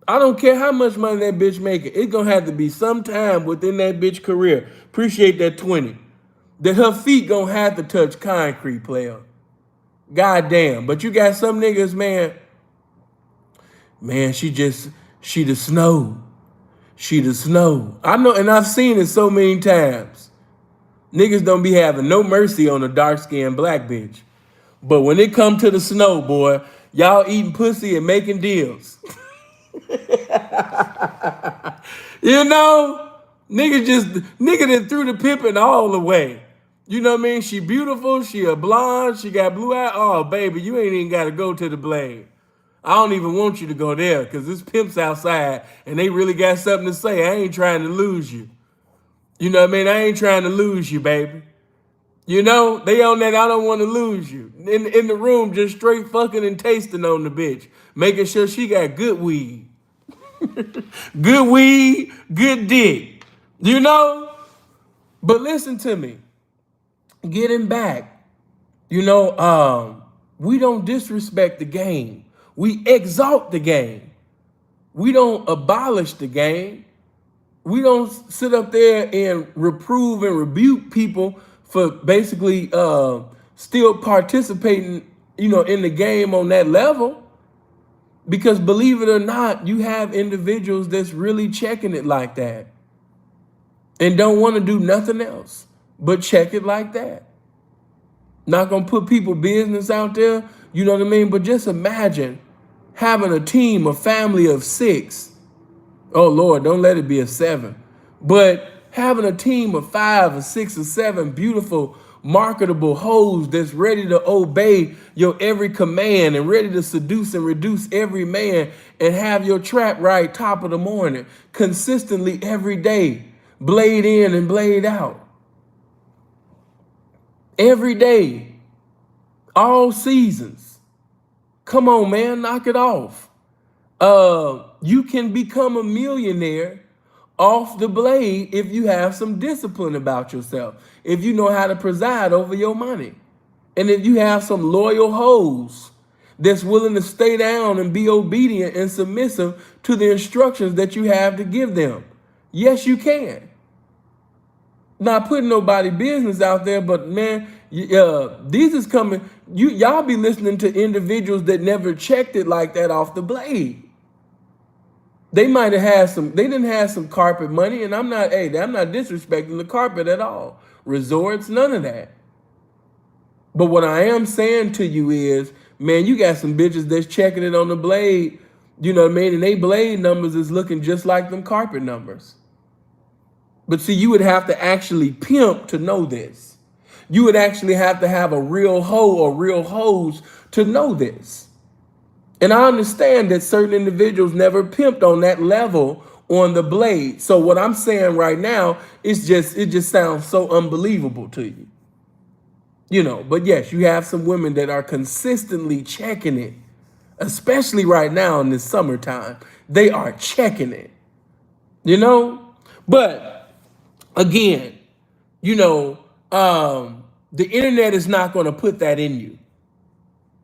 I don't care how much money that bitch making. It's gonna have to be sometime within that bitch career. Appreciate that 20. That her feet gonna have to touch concrete, player. God damn. But you got some niggas, man, she the snow. She the snow. I know, and I've seen it so many times. Niggas don't be having no mercy on a dark-skinned black bitch. But when it come to the snow, boy, y'all eating pussy and making deals. You know? Nigga done threw the pimping all the way. You know what I mean? She beautiful, she a blonde, she got blue eyes. Oh, baby, you ain't even got to go to the blade. I don't even want you to go there because this pimp's outside and they really got something to say. I ain't trying to lose you. You know what I mean? I ain't trying to lose you, baby. You know, they on that I don't want to lose you. In the room, just straight fucking and tasting on the bitch. Making sure she got good weed. Good weed, good dick. You know? But listen to me. Getting back, We don't disrespect the game. We exalt the game. We don't abolish the game. We don't sit up there and reprove and rebuke people for basically still participating, in the game on that level. Because believe it or not, you have individuals that's really checking it like that and don't want to do nothing else but check it like that. Not gonna put people business out there, you know what I mean? But just imagine having a team, a family of 6. Oh Lord, don't let it be a 7. But having a team of 5 or 6 or 7 beautiful, marketable hoes that's ready to obey your every command and ready to seduce and reduce every man and have your trap right top of the morning, consistently every day, blade in and blade out. Every day, all seasons. Come on, man, knock it off. You can become a millionaire off the blade if you have some discipline about yourself, if you know how to preside over your money, and if you have some loyal hoes that's willing to stay down and be obedient and submissive to the instructions that you have to give them. Yes, you can. Not putting nobody business out there, but man, these is coming. Y'all be listening to individuals that never checked it like that off the blade. They might have had they didn't have some carpet money, and I'm not disrespecting the carpet at all. Resorts, none of that. But what I am saying to you is, man, you got some bitches that's checking it on the blade, you know what I mean? And they blade numbers is looking just like them carpet numbers. But see, you would have to actually pimp to know this. You would actually have to have a real hoe or real hoes to know this. And I understand that certain individuals never pimped on that level on the blade. So what I'm saying right now is it just sounds so unbelievable to you. But yes, you have some women that are consistently checking it, especially right now in the summertime. They are checking it, But again, the internet is not going to put that in you.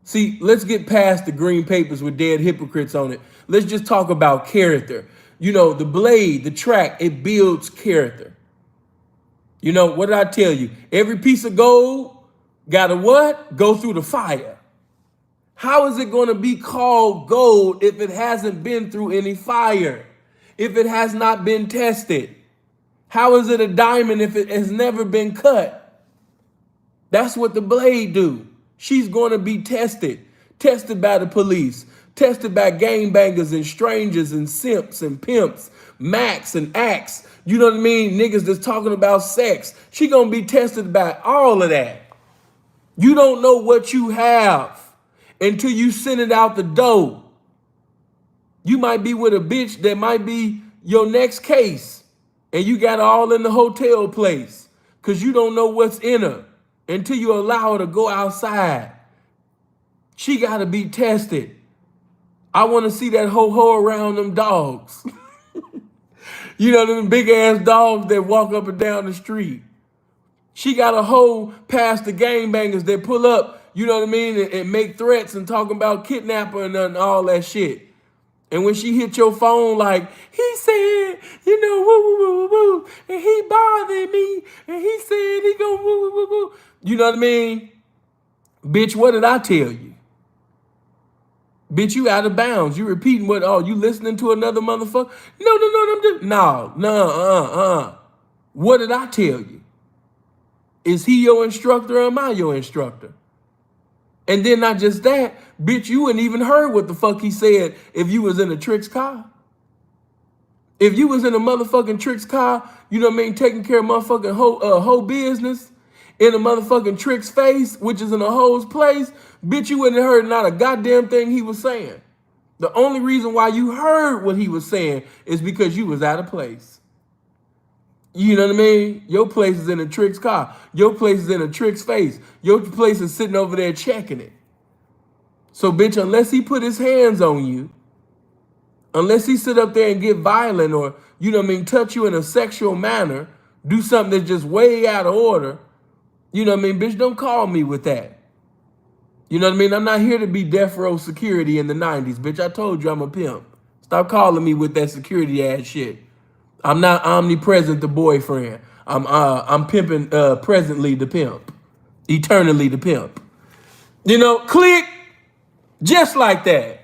See, let's get past the green papers with dead hypocrites on it. Let's just talk about character. The blade, the track, it builds character. What did I tell you? Every piece of gold gotta what? Go through the fire. How is it going to be called gold if it hasn't been through any fire? If it has not been tested? How is it a diamond if it has never been cut? That's what the blade do. She's going to be tested by the police, tested by gangbangers and strangers and simps and pimps, max and axe. You know what I mean? Niggas that's talking about sex. She going to be tested by all of that. You don't know what you have until you send it out the door. You might be with a bitch that might be your next case, and you got her all in the hotel place because you don't know what's in her until you allow her to go outside. She got to be tested. I want to see that ho-ho around them dogs. Them big ass dogs that walk up and down the street. She got a hoe past the gangbangers that pull up, you know what I mean, and make threats and talking about kidnapping and all that shit. And when she hit your phone like, he said, woo, woo, woo, woo, and he bothered me, and he said he gonna woo, woo, woo, woo. You know what I mean? Bitch, what did I tell you? Bitch, you out of bounds. You repeating you listening to another motherfucker? No. What did I tell you? Is he your instructor or am I your instructor? And then not just that, bitch, you wouldn't even heard what the fuck he said if you was in a Trix car. If you was in a motherfucking Trix car, you know what I mean, taking care of motherfucking whole business in a motherfucking Trix face, which is in a hoe's place, bitch, you wouldn't have heard not a goddamn thing he was saying. The only reason why you heard what he was saying is because you was out of place. You know what I mean? Your place is in a Trix car. Your place is in a Trix face. Your place is sitting over there checking it. So, bitch, unless he put his hands on you, unless he sit up there and get violent or, you know what I mean, touch you in a sexual manner, do something that's just way out of order, you know what I mean, bitch, don't call me with that. You know what I mean? I'm not here to be death row security in the 90s, bitch. I told you I'm a pimp. Stop calling me with that security ass shit. I'm not omnipresent the boyfriend. I'm pimping presently the pimp. Eternally the pimp. You know, click just like that.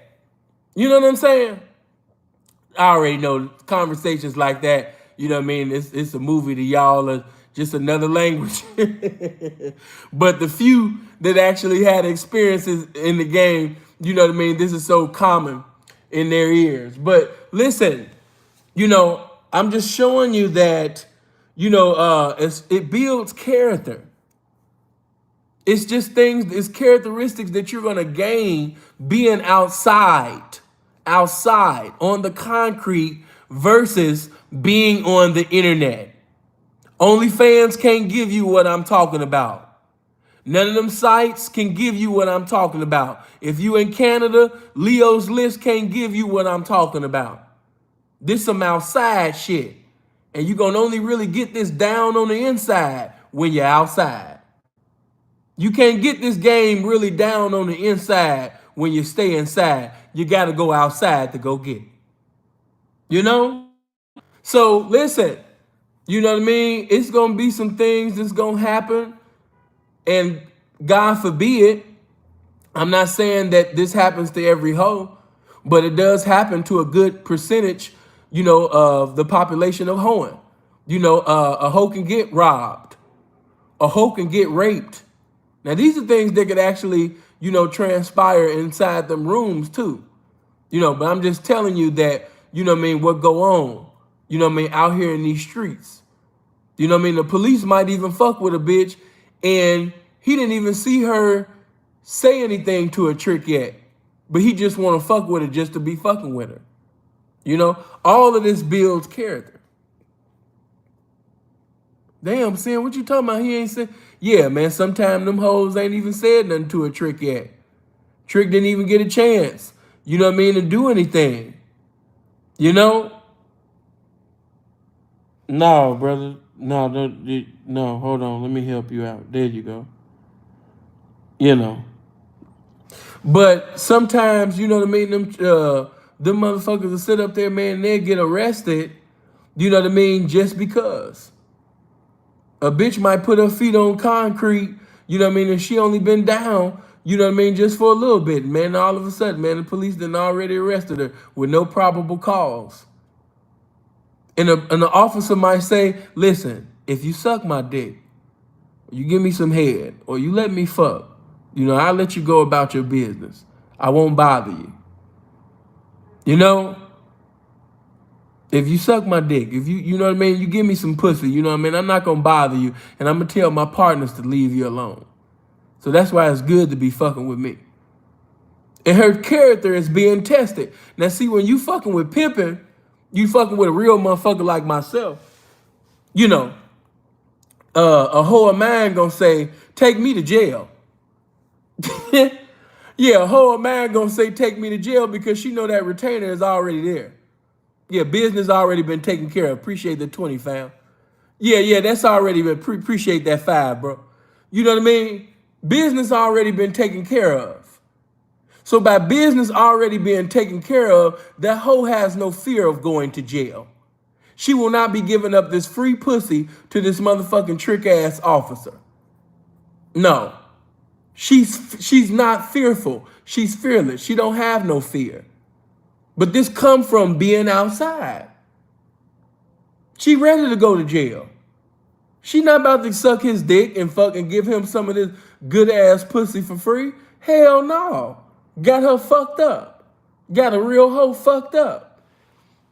You know what I'm saying? I already know conversations like that. You know what I mean? It's a movie to y'all, or just another language. But the few that actually had experiences in the game, you know what I mean? This is so common in their ears. But listen, you know, I'm just showing you that, you know, it builds character. It's just things, it's characteristics that you're gonna gain being outside on the concrete versus being on the internet. OnlyFans can't give you what I'm talking about. None of them sites can give you what I'm talking about. If you in Canada, Leo's List can't give you what I'm talking about. This some outside shit. And you're gonna only really get this down on the inside when you're outside. You can't get this game really down on the inside when you stay inside. You got to go outside to go get it. You know? So listen, you know what I mean? It's going to be some things that's going to happen. And God forbid, I'm not saying that this happens to every hoe, but it does happen to a good percentage, you know, of the population of hoeing. You know, a hoe can get robbed. A hoe can get raped. Now, these are things that could actually, you know, transpire inside them rooms too. You know, but I'm just telling you that, you know what I mean, what go on, you know what I mean, out here in these streets. You know what I mean? The police might even fuck with a bitch and he didn't even see her say anything to a trick yet, but he just want to fuck with her just to be fucking with her. You know, all of this builds character. Damn, Sin, what you talking about? He ain't said. Yeah, man, sometimes them hoes ain't even said nothing to a trick yet. Trick didn't even get a chance, you know what I mean, to do anything. You know? No, brother. No, no, hold on. Let me help you out. There you go. You know. But sometimes, you know what I mean, them motherfuckers will sit up there, man, and they'll get arrested, you know what I mean, just because. A bitch might put her feet on concrete, you know what I mean, and she only been down, you know what I mean, just for a little bit. Man, all of a sudden, man, the police done already arrested her with no probable cause. And the officer might say, listen, if you suck my dick, you give me some head, or you let me fuck, you know, I'll let you go about your business. I won't bother you. You know? If you suck my dick, if you know what I mean, you give me some pussy, you know what I mean, I'm not going to bother you, and I'm going to tell my partners to leave you alone. So that's why it's good to be fucking with me. And her character is being tested. Now, see, when you fucking with pimping, you fucking with a real motherfucker like myself, you know, a hoe of mine going to say, take me to jail. Yeah, a hoe of mine going to say, take me to jail because she know that retainer is already there. Yeah, business already been taken care of. Appreciate the 20, fam. Yeah, that's already been, appreciate that 5, bro. You know what I mean? Business already been taken care of. So by business already being taken care of, that hoe has no fear of going to jail. She will not be giving up this free pussy to this motherfucking trick-ass officer. No. She's not fearful. She's fearless. She don't have no fear. But this come from being outside. She ready to go to jail. She not about to suck his dick and fucking give him some of this good ass pussy for free. Hell no. Got her fucked up. Got a real hoe fucked up.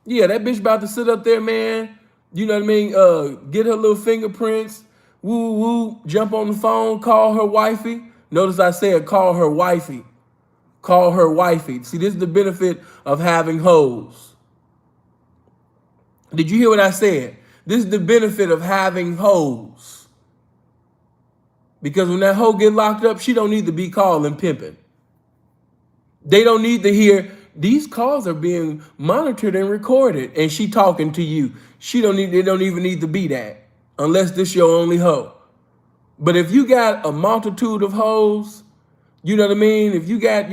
Yeah, that bitch about to sit up there, man. You know what I mean? Get her little fingerprints. Woo woo. Jump on the phone. Call her wifey. Notice I said call her wifey. Call her wifey. See, this is the benefit of having hoes. Did you hear what I said? This is the benefit of having hoes. Because when that hoe get locked up, she don't need to be calling pimping. They don't need to hear, these calls are being monitored and recorded, and she talking to you. They don't even need to be that, unless this your only hoe. But if you got a multitude of hoes, You know what I mean? If you got,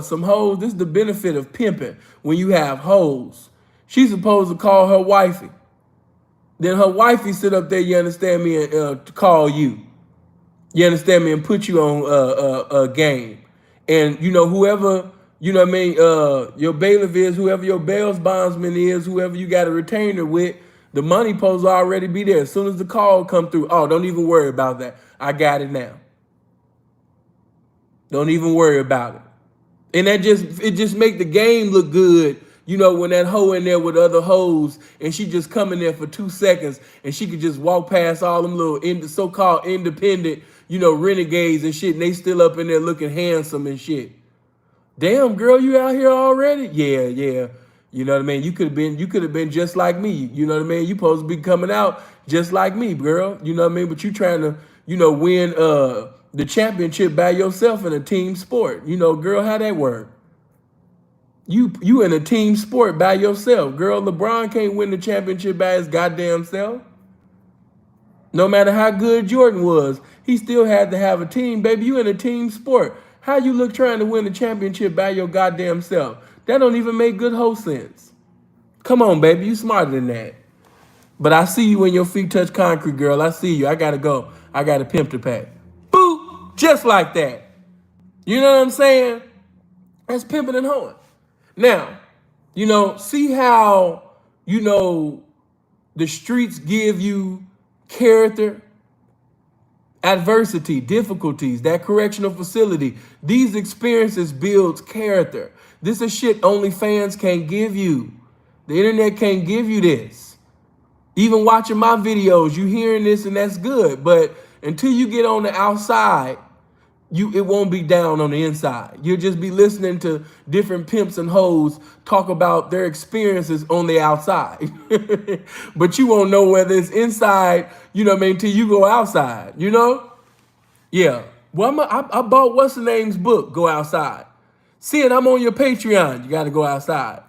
some hoes, this is the benefit of pimping. When you have hoes, she's supposed to call her wifey. Then her wifey sit up there, you understand me, and call you. You understand me, and put you on a game. And whoever, what I mean, your bailiff is, whoever your bail bondsman is, whoever you got a retainer with, the money supposed to already be there. As soon as the call come through, oh, don't even worry about that. I got it now. Don't even worry about it. And it just make the game look good, when that hoe in there with other hoes and she just come in there for 2 seconds and she could just walk past all them little so-called independent, renegades and shit, and they still up in there looking handsome and shit. Damn, girl, you out here already? Yeah. You know what I mean? You could have been just like me. You know what I mean? You supposed to be coming out just like me, girl. You know what I mean? But you trying to, win the championship by yourself in a team sport. Girl, how that work? You in a team sport by yourself. Girl, LeBron can't win the championship by his goddamn self. No matter how good Jordan was, he still had to have a team. Baby, you in a team sport. How you look trying to win the championship by your goddamn self? That don't even make good whole sense. Come on, baby, you smarter than that. But I see you when your feet touch concrete, girl. I see you. I gotta go. I gotta pimp the pack. Boop! Just like that. You know what I'm saying? That's pimping and hoeing. Now, see how, the streets give you character, adversity, difficulties, that correctional facility. These experiences builds character. This is shit only fans can't give you. The internet can't give you this. Even watching my videos, you hearing this and that's good. But until you get on the outside, it won't be down on the inside. You'll just be listening to different pimps and hoes talk about their experiences on the outside. But you won't know whether it's inside, till you go outside, Yeah. Well, I bought what's the name's book, Go Outside. Seeing I'm on your Patreon, you got to go outside.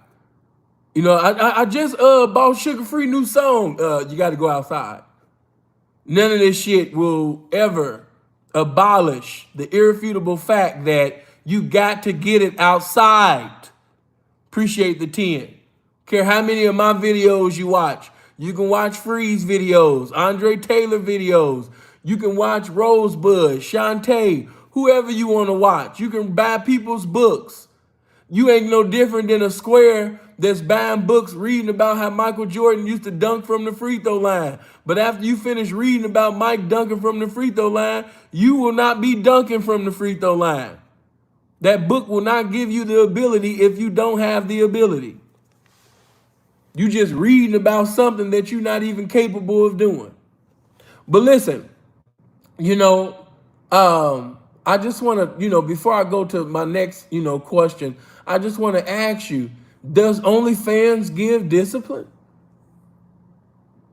I just bought Sugar Free new song, you got to go outside. None of this shit will ever abolish the irrefutable fact that you got to get it outside. Appreciate the 10. Care how many of my videos you watch. You can watch Freeze videos, Andre Taylor videos. You can watch Rosebud, Shantae, whoever you want to watch. You can buy people's books. You ain't no different than a square that's buying books reading about how Michael Jordan used to dunk from the free throw line. But after you finish reading about Mike dunking from the free throw line, you will not be dunking from the free throw line. That book will not give you the ability if you don't have the ability. You just reading about something that you're not even capable of doing. But listen, I just want to, before I go to my next, question, I just want to ask you, does OnlyFans give discipline?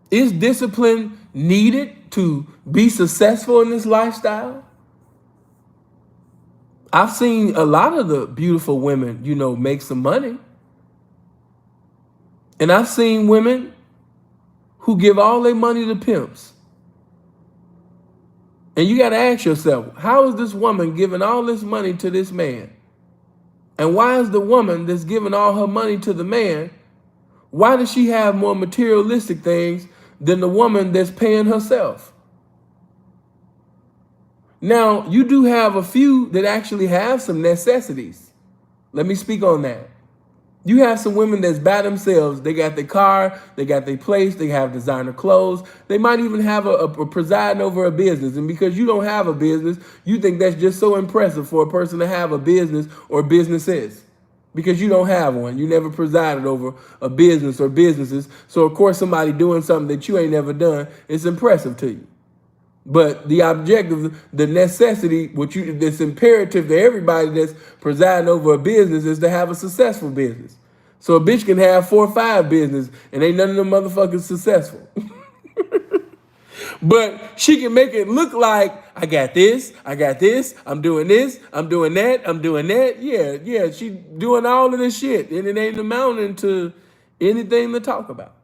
Is discipline needed to be successful in this lifestyle? I've seen a lot of the beautiful women, make some money. And I've seen women who give all their money to pimps. And you got to ask yourself, how is this woman giving all this money to this man? And why is the woman that's giving all her money to the man, why does she have more materialistic things than the woman that's paying herself? Now, you do have a few that actually have some necessities. Let me speak on that. You have some women that's by themselves. They got their car, they got their place, they have designer clothes. They might even have a presiding over a business. And because you don't have a business, you think that's just so impressive for a person to have a business or businesses. Because you don't have one. You never presided over a business or businesses. So, of course, somebody doing something that you ain't never done is impressive to you. But the objective, the necessity, that's imperative to everybody that's presiding over a business is to have a successful business. So a bitch can have 4 or 5 businesses and ain't none of them motherfuckers successful. But she can make it look like, I got this, I'm doing this, I'm doing that, I'm doing that. Yeah, she doing all of this shit and it ain't amounting to anything to talk about.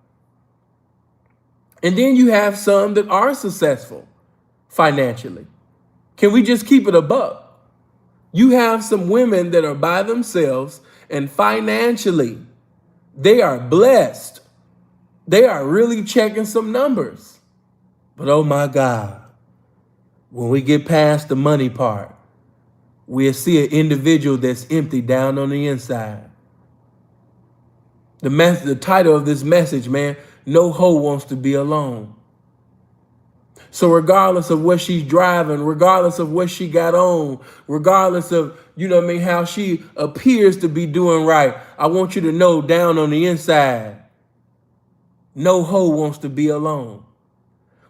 And then you have some that are successful financially. Can we just keep it a buck? You have some women that are by themselves and financially, they are blessed. They are really checking some numbers. But oh my God, when we get past the money part, we'll see an individual that's empty down on the inside. The title of this message, man, no hoe wants to be alone. So regardless of what she's driving, regardless of what she got on, regardless of, how she appears to be doing right, I want you to know down on the inside, no hoe wants to be alone.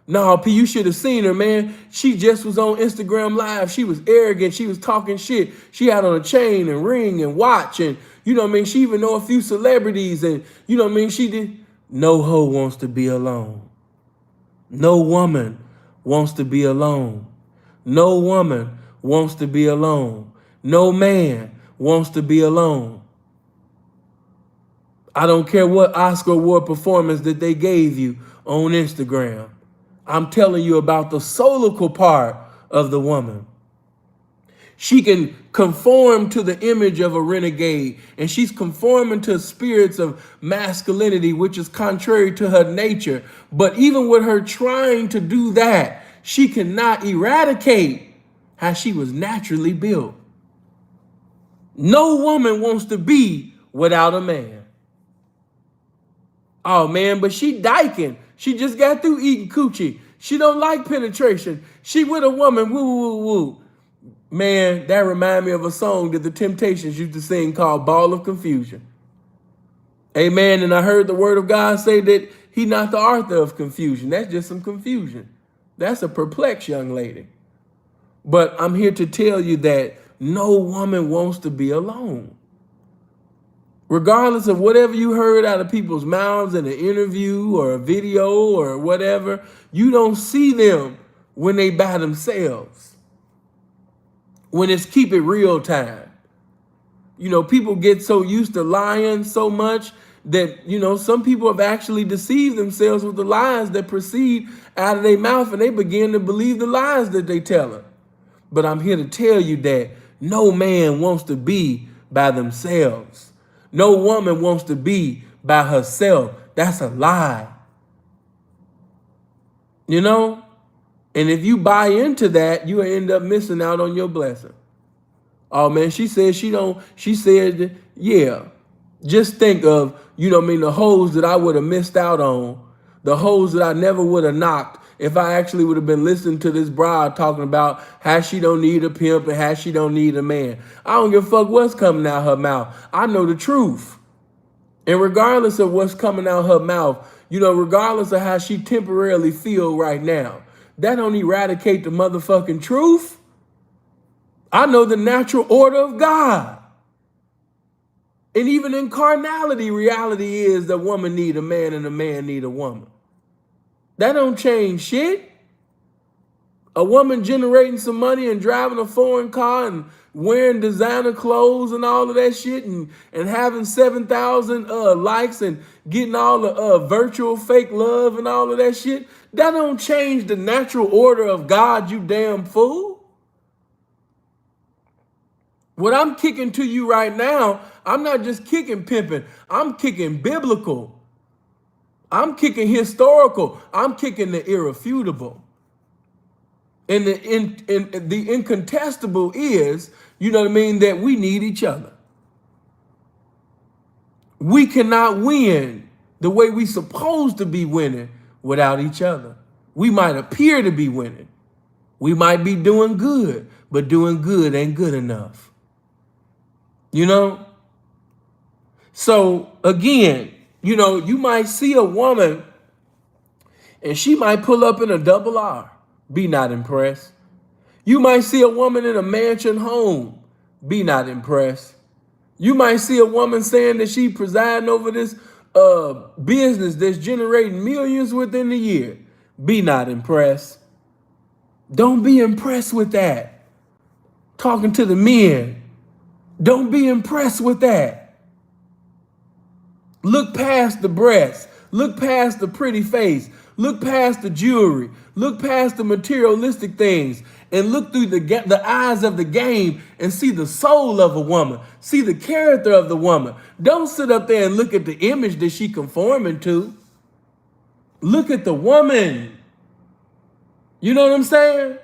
No, P, you should have seen her, man. She just was on Instagram Live. She was arrogant. She was talking shit. She had on a chain and ring and watch. And, she even know a few celebrities. And, she did. No hoe wants to be alone. No woman wants to be alone. No woman wants to be alone. No man wants to be alone. I don't care what Oscar Award performance that they gave you on Instagram. I'm telling you about the solical part of the woman. She can conform to the image of a renegade, and she's conforming to spirits of masculinity, which is contrary to her nature. But even with her trying to do that, she cannot eradicate how she was naturally built. No woman wants to be without a man. Oh man, but she dyking. She just got through eating coochie. She don't like penetration. She with a woman, woo, woo, woo. Man, that remind me of a song that the Temptations used to sing called Ball of Confusion. Amen. And I heard the word of God say that he not the author of confusion. That's just some confusion. That's a perplexed young lady. But I'm here to tell you that no woman wants to be alone. Regardless of whatever you heard out of people's mouths in an interview or a video or whatever, you don't see them when they by themselves. When it's keep it real time. People get so used to lying so much that, some people have actually deceived themselves with the lies that proceed out of their mouth, and they begin to believe the lies that they tell them. But I'm here to tell you that no man wants to be by themselves. No woman wants to be by herself. That's a lie. And if you buy into that, you end up missing out on your blessing. Oh man, she said, yeah. Just think of, the hoes that I would have missed out on, the hoes that I never would have knocked if I actually would have been listening to this broad talking about how she don't need a pimp and how she don't need a man. I don't give a fuck what's coming out her mouth. I know the truth. And regardless of what's coming out her mouth, regardless of how she temporarily feel right now, that don't eradicate the motherfucking truth. I know the natural order of God. And even in carnality, reality is that woman need a man and a man need a woman. That don't change shit. A woman generating some money and driving a foreign car and wearing designer clothes and all of that shit and having 7,000 likes and getting all the virtual fake love and all of that shit, that don't change the natural order of God, you damn fool. What I'm kicking to you right now, I'm not just kicking pimping. I'm kicking biblical. I'm kicking historical. I'm kicking the irrefutable. And the incontestable is, that we need each other. We cannot win the way we supposed to be winning without each other. We might appear to be winning. We might be doing good, but doing good ain't good enough. So again, you might see a woman and she might pull up in a double R. Be not impressed. You might see a woman in a mansion home. Be not impressed. You might see a woman saying that she presiding over this business that's generating millions within the year. Be not impressed. Don't be impressed with that. Talking to the men. Don't be impressed with that. Look past the breasts. Look past the pretty face. Look past the jewelry. Look past the materialistic things and look through the eyes of the game and see the soul of a woman, see the character of the woman. Don't sit up there and look at the image that she conforming to. Look at the woman. You know what I'm saying?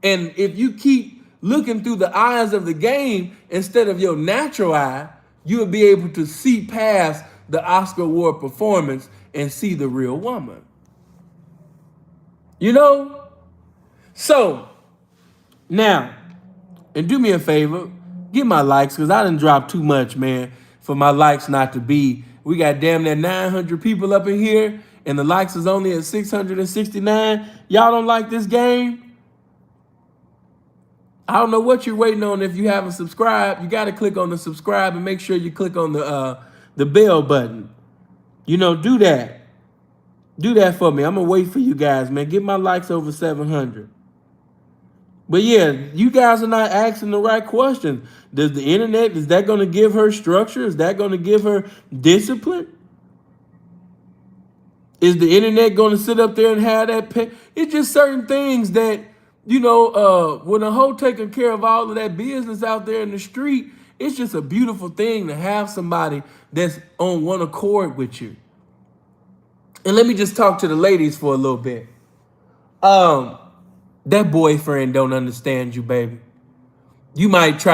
And if you keep looking through the eyes of the game instead of your natural eye, you'll be able to see past the Oscar Award performance and see the real woman. You know? So, now, and do me a favor, get my likes, because I done dropped too much, man, for my likes not to be. We got damn near 900 people up in here, and the likes is only at 669. Y'all don't like this game? I don't know what you're waiting on. If you haven't subscribed, you got to click on the subscribe and make sure you click on the bell button. You know, do that. Do that for me. I'm going to wait for you guys, man. Get my likes over 700. But yeah, you guys are not asking the right questions. Does the internet, is that going to give her structure? Is that going to give her discipline? Is the internet going to sit up there and have that? It's just certain things that, you know, when a hoe taking care of all of that business out there in the street, it's just a beautiful thing to have somebody that's on one accord with you. And let me just talk to the ladies for a little bit. That boyfriend don't understand you, baby. You might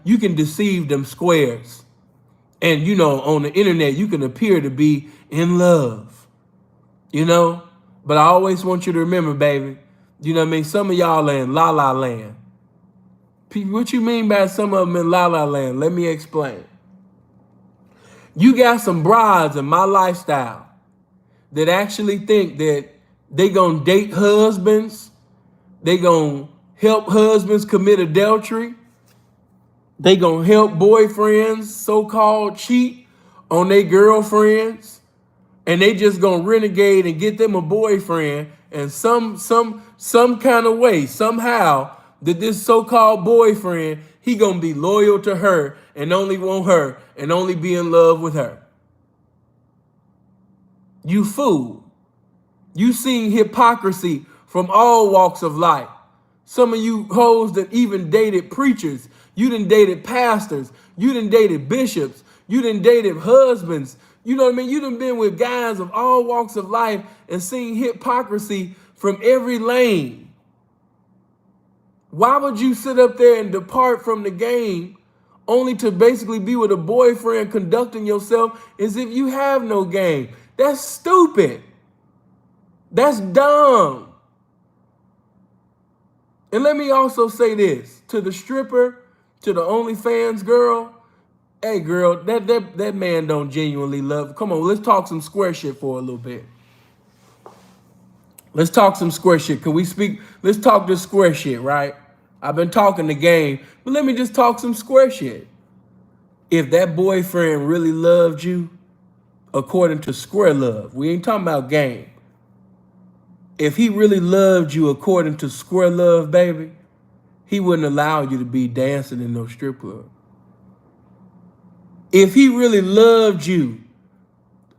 you can deceive them squares. And, you know, on the internet, you can appear to be in love, you know? But I always want you to remember, baby, you know what I mean? Some of y'all are in la-la land. What you mean by some of them in la-la land? Let me explain. You got some brides in my lifestyle that actually think that they gonna date husbands, they gonna help husbands commit adultery, they gonna help boyfriends so-called cheat on their girlfriends, and they just gonna renegade and get them a boyfriend, and some kind of way, somehow, that this so-called boyfriend, he gonna be loyal to her and only want her and only be in love with her. You fool. You seen hypocrisy from all walks of life. Some of you hoes that even dated preachers, you done dated pastors, you done dated bishops, you done dated husbands. You know what I mean? You done been with guys of all walks of life and seen hypocrisy from every lane. Why would you sit up there and depart from the game only to basically be with a boyfriend conducting yourself as if you have no game? That's stupid. That's dumb. And let me also say this to the stripper, to the OnlyFans girl. Hey girl, that man don't genuinely love. Come on, let's talk some square shit for a little bit. Let's talk some square shit. Can we speak? Let's talk this square shit, right? I've been talking the game, but let me just talk some square shit. If that boyfriend really loved you, according to square love, we ain't talking about game. If he really loved you according to square love, baby, he wouldn't allow you to be dancing in no strip club. If he really loved you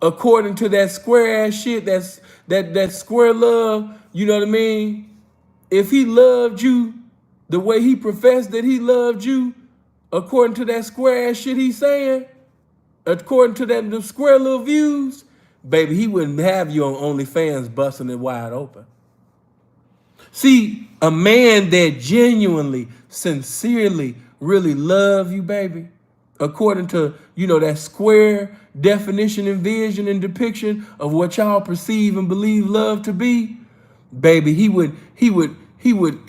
according to that square ass shit, that square love, you know what I mean? If he loved you the way he professed that he loved you, according to that square ass shit he's saying, according to the square little views, baby, he wouldn't have you on OnlyFans busting it wide open. See, a man that genuinely, sincerely, really love you, baby, according to, you know, that square definition and vision and depiction of what y'all perceive and believe love to be, baby, he would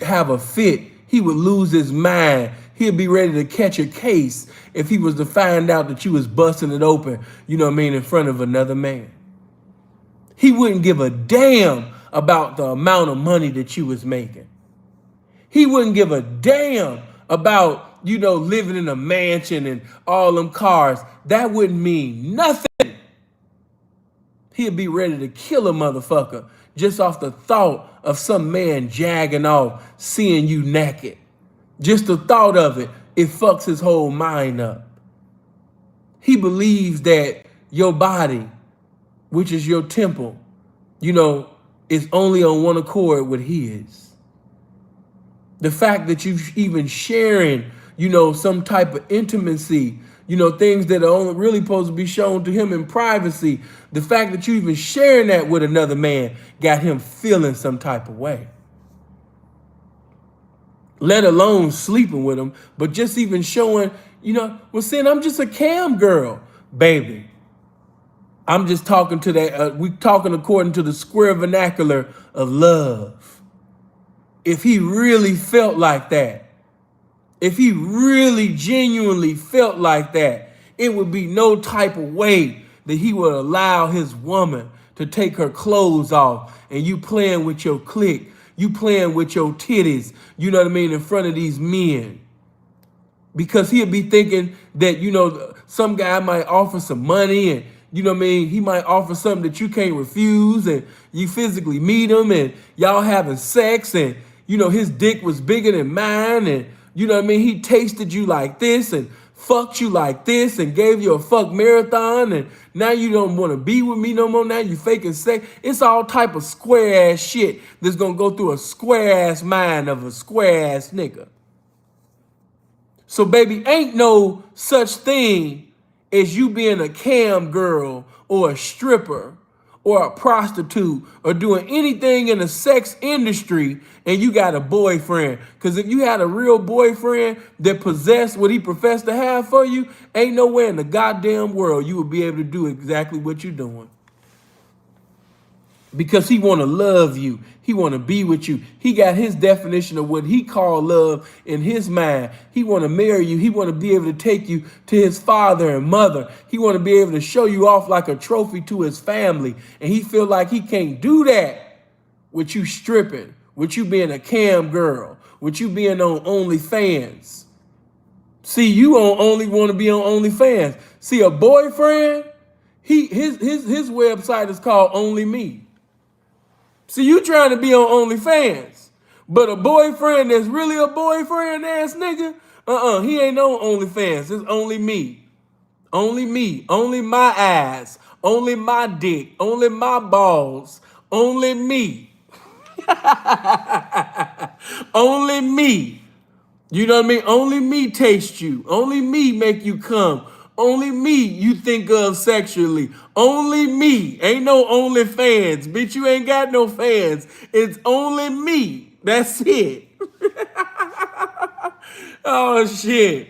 have a fit. He would lose his mind. He'd be ready to catch a case if he was to find out that you was busting it open, you know what I mean, in front of another man. He wouldn't give a damn about the amount of money that you was making. He wouldn't give a damn about, you know, living in a mansion and all them cars. That wouldn't mean nothing. He'd be ready to kill a motherfucker just off the thought of some man jagging off, seeing you naked. Just the thought of it, it fucks his whole mind up. He believes that your body, which is your temple, you know, is only on one accord with his. The fact that you even sharing, some type of intimacy, things that are only really supposed to be shown to him in privacy. The fact that you even sharing that with another man got him feeling some type of way. Let alone sleeping with him, but just even showing, well, saying I'm just a cam girl, baby. I'm just talking to that. We talking according to the square vernacular of love. If he really felt like that, if he really genuinely felt like that, it would be no type of way that he would allow his woman to take her clothes off and you playing with your click, you playing with your titties, you know what I mean, in front of these men. Because he'll be thinking that, some guy might offer some money and, he might offer something that you can't refuse and you physically meet him and y'all having sex and, his dick was bigger than mine and, he tasted you like this and fucked you like this and gave you a fuck marathon and now you don't want to be with me no more. Now you faking sex. It's all type of square ass shit that's going to go through a square ass mind of a square ass nigga. So baby, ain't no such thing as you being a cam girl or a stripper or a prostitute or doing anything in the sex industry and you got a boyfriend. Because if you had a real boyfriend that possessed what he professed to have for you, ain't nowhere in the goddamn world you would be able to do exactly what you're doing. Because he want to love you. He want to be with you. He got his definition of what he called love in his mind. He want to marry you. He want to be able to take you to his father and mother. He want to be able to show you off like a trophy to his family. And he feel like he can't do that with you stripping, with you being a cam girl, with you being on OnlyFans. See, you only want to be on OnlyFans. See, a boyfriend, his website is called Only Me. See, you trying to be on OnlyFans, but a boyfriend that's really a boyfriend ass nigga, he ain't on OnlyFans. It's only me. Only me. Only my ass. Only my dick. Only my balls. Only me. Only me. You know what I mean? Only me taste you. Only me make you come. Only me you think of sexually. Only me. Ain't no OnlyFans. Bitch, you ain't got no fans. It's only me. That's it. Oh, shit.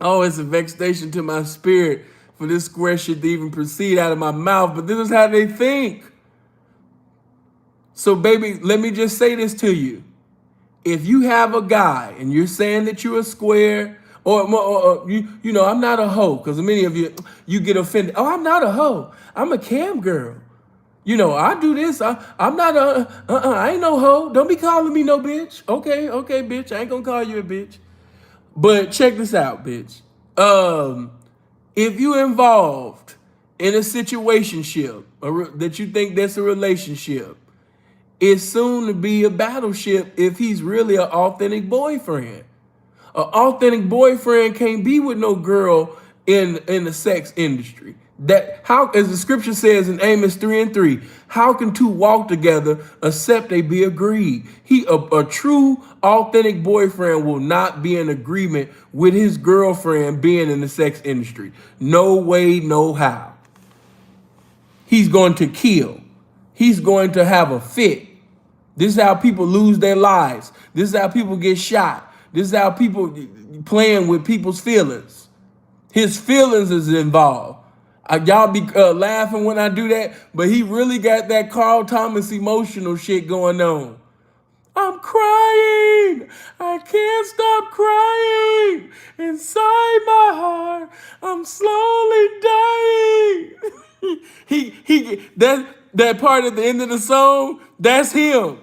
Oh, it's a vexation to my spirit for this square shit to even proceed out of my mouth. But this is how they think. So, baby, let me just say this to you. If you have a guy and you're saying that you're a square, or I'm not a hoe, because many of you get offended. Oh, I'm not a hoe. I'm a cam girl. I do this. I'm not I ain't no hoe. Don't be calling me no bitch. Okay, bitch. I ain't gonna call you a bitch. But check this out, bitch. If you involved in a situationship that you think that's a relationship, it's soon to be a battleship if he's really an authentic boyfriend. An authentic boyfriend can't be with no girl in the sex industry. That how, as the scripture says in Amos 3:3, how can two walk together except they be agreed? A true authentic boyfriend will not be in agreement with his girlfriend being in the sex industry. No way, no how. He's going to kill. He's going to have a fit. This is how people lose their lives. This is how people get shot. This is how people playing with people's feelings. His feelings is involved. Y'all be laughing when I do that, but he really got that Carl Thomas emotional shit going on. I'm crying. I can't stop crying. Inside my heart, I'm slowly dying. that part at the end of the song, that's him.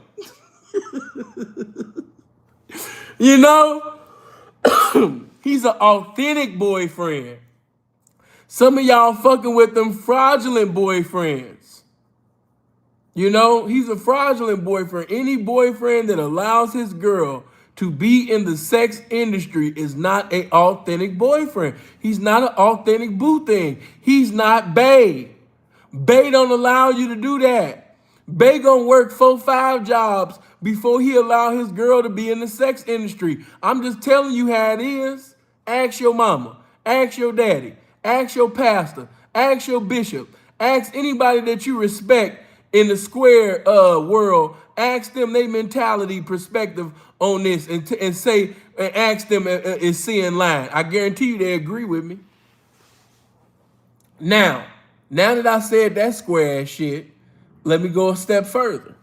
He's an authentic boyfriend. Some of y'all fucking with them fraudulent boyfriends. He's a fraudulent boyfriend. Any boyfriend that allows his girl to be in the sex industry is not an authentic boyfriend. He's not an authentic boo thing. He's not bae. Bae don't allow you to do that. Bay gonna work 4-5 jobs before he allow his girl to be in the sex industry. I'm just telling you how it is. Ask your mama, ask your daddy, ask your pastor, ask your bishop, ask anybody that you respect in the square world. Ask them their mentality perspective on this, and say and ask them is seeing line. I guarantee you they agree with me. Now that I said that square ass shit, let me go a step further.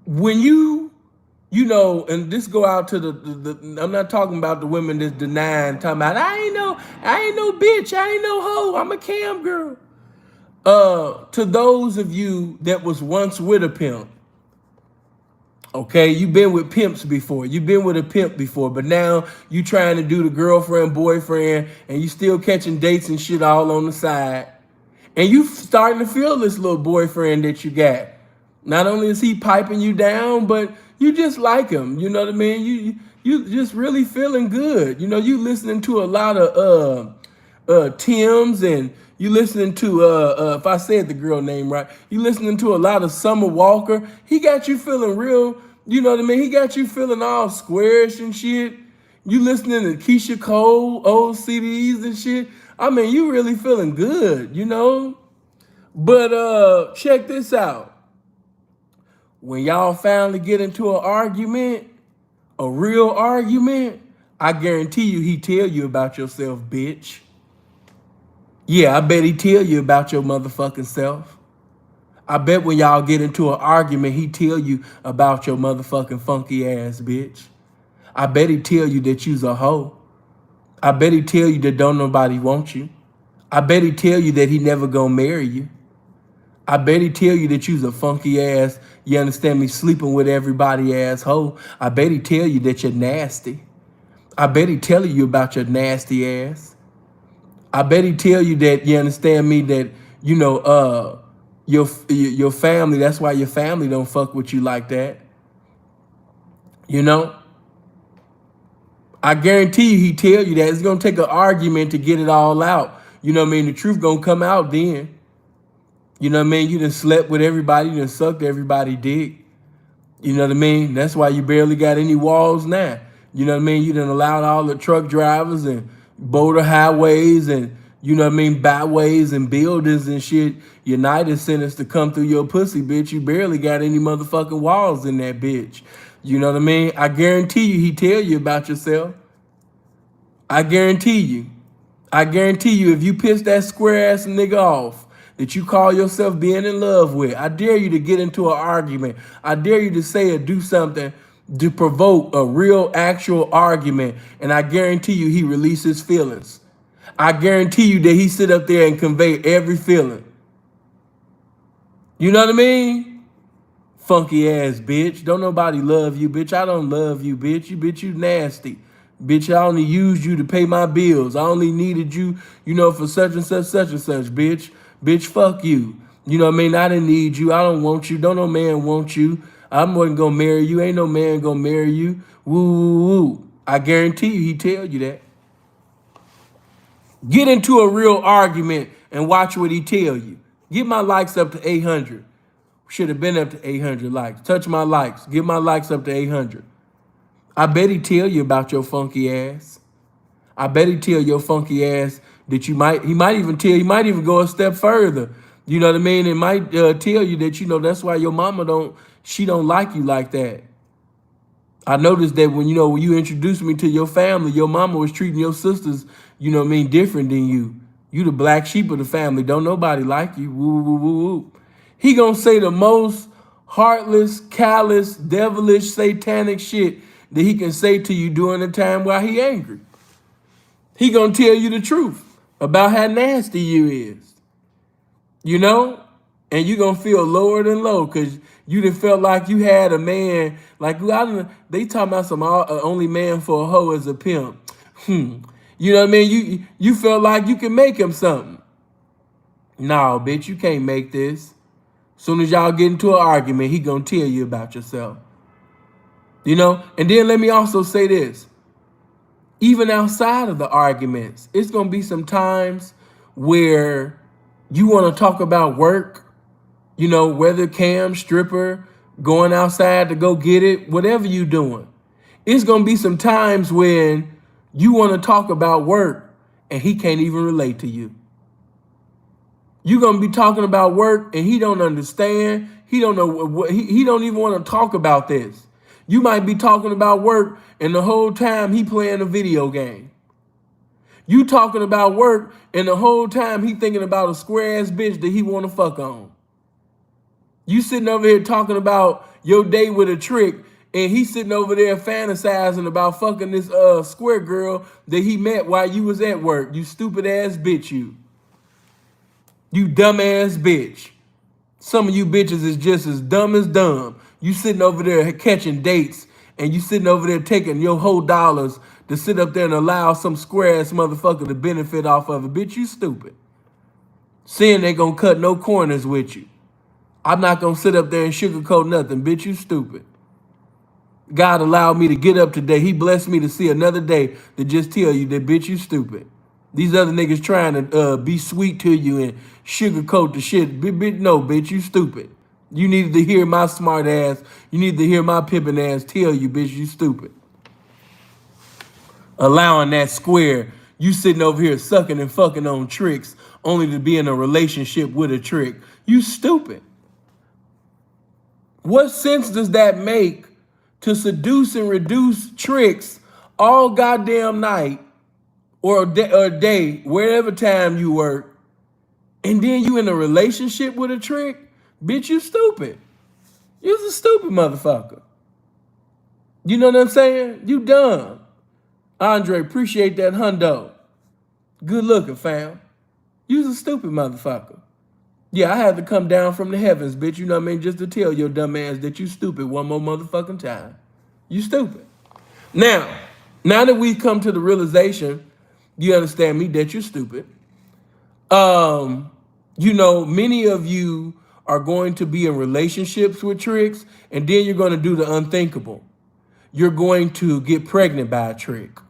When you know, and this go out to the I'm not talking about the women that's denying, talking about I ain't no bitch, I ain't no hoe, I'm a cam girl. To those of you that was once with a pimp, okay, you've been with pimps before, you've been with a pimp before, but now you trying to do the girlfriend, boyfriend, and you still catching dates and shit all on the side. And you starting to feel this little boyfriend that you got. Not only is he piping you down, but you just like him. You know what I mean? You just really feeling good. You know, you listening to a lot of Tim's, and you listening to if I said the girl name right, you listening to a lot of Summer Walker. He got you feeling real, you know what I mean? He got you feeling all squarish and shit. You listening to Keisha Cole, old CDs and shit. I mean, you really feeling good, you know? But check this out. When y'all finally get into an argument, a real argument, I guarantee you he tell you about yourself, bitch. Yeah, I bet he tell you about your motherfucking self. I bet when y'all get into an argument, he tell you about your motherfucking funky ass, bitch. I bet he tell you that you's a hoe. I bet he tell you that don't nobody want you. I bet he tell you that he never gonna marry you. I bet he tell you that you's a funky ass, you understand me, sleeping with everybody asshole. I bet he tell you that you're nasty. I bet he tell you about your nasty ass. I bet he tell you that, you understand me, that, you know, your family, that's why your family don't fuck with you like that. You know? I guarantee you he tell you that. It's gonna take an argument to get it all out. You know what I mean? The truth gonna come out then. You know what I mean? You done slept with everybody, you done sucked everybody dick. You know what I mean? That's why you barely got any walls now. You know what I mean? You done allowed all the truck drivers and border highways and, you know what I mean, byways and buildings and shit, United Centers to come through your pussy, bitch. You barely got any motherfucking walls in that bitch. You know what I mean? I guarantee you he tell you about yourself. I guarantee you. I guarantee you if you piss that square ass nigga off that you call yourself being in love with, I dare you to get into an argument. I dare you to say or do something to provoke a real actual argument, and I guarantee you he releases feelings. I guarantee you that he sit up there and convey every feeling. You know what I mean? Funky ass bitch. Don't nobody love you, bitch. I don't love you, bitch. You nasty. Bitch, I only used you to pay my bills. I only needed you, you know, for such and such, bitch. Bitch, fuck you. You know what I mean? I didn't need you. I don't want you. Don't no man want you. I wasn't gonna marry you. Ain't no man gonna marry you. Woo, woo, woo. I guarantee you he tell you that. Get into a real argument and watch what he tell you. Get my likes up to 800. Should have been up to 800 likes. Touch my likes. Get my likes up to 800. I bet he tell you about your funky ass. I bet he tell your funky ass that he might even go a step further. You know what I mean? It might tell you that, you know, that's why your mama don't like you like that. I noticed that when you introduced me to your family, your mama was treating your sisters, you know what I mean, different than you. You the black sheep of the family. Don't nobody like you. Woo, woo, woo, woo. He gonna say the most heartless, callous, devilish, satanic shit that he can say to you during the time while he angry. He gonna tell you the truth about how nasty you is. You know? And you gonna feel lower than low because you done felt like you had a man, like they talking about some only man for a hoe is a pimp. You know what I mean? You felt like you can make him something. No, bitch, you can't make this. Soon as y'all get into an argument, he gonna tell you about yourself. You know? And then let me also say this. Even outside of the arguments, it's gonna be some times where You want to talk about work, whether cam, stripper, going outside to go get it, whatever you doing. It's going to be some times when you want to talk about work and he can't even relate to you. You're going to be talking about work and he don't understand. He don't know what he don't even want to talk about this. You might be talking about work and the whole time he playing a video game. You talking about work and the whole time he thinking about a square ass bitch that he want to fuck on. You sitting over here talking about your day with a trick and he sitting over there fantasizing about fucking this square girl that he met while you was at work. You stupid ass bitch, you. You dumb ass bitch. Some of you bitches is just as dumb as dumb. You sitting over there catching dates and you sitting over there taking your whole dollars to sit up there and allow some square ass motherfucker to benefit off of it. Bitch, you stupid. Saying they gonna cut no corners with you. I'm not gonna sit up there and sugarcoat nothing. Bitch, you stupid. God allowed me to get up today. He blessed me to see another day to just tell you that, bitch, you stupid. These other niggas trying to be sweet to you and sugarcoat the shit. No, bitch, you stupid. You needed to hear my smart ass. You need to hear my pimping ass tell you, bitch, you stupid. Allowing that square, you sitting over here sucking and fucking on tricks only to be in a relationship with a trick. You stupid. What sense does that make to seduce and reduce tricks all goddamn night or a day, wherever time you work, and then you in a relationship with a trick? Bitch, you stupid. You's a stupid motherfucker. You know what I'm saying? You dumb. Andre, appreciate that hundo. Good looking, fam. You's a stupid motherfucker. Yeah, I had to come down from the heavens, bitch, you know what I mean, just to tell your dumb ass that you stupid one more motherfucking time. You stupid. Now that we come to the realization, you understand me, that you're stupid. Many of you are going to be in relationships with tricks, and then you're going to do the unthinkable. You're going to get pregnant by a trick.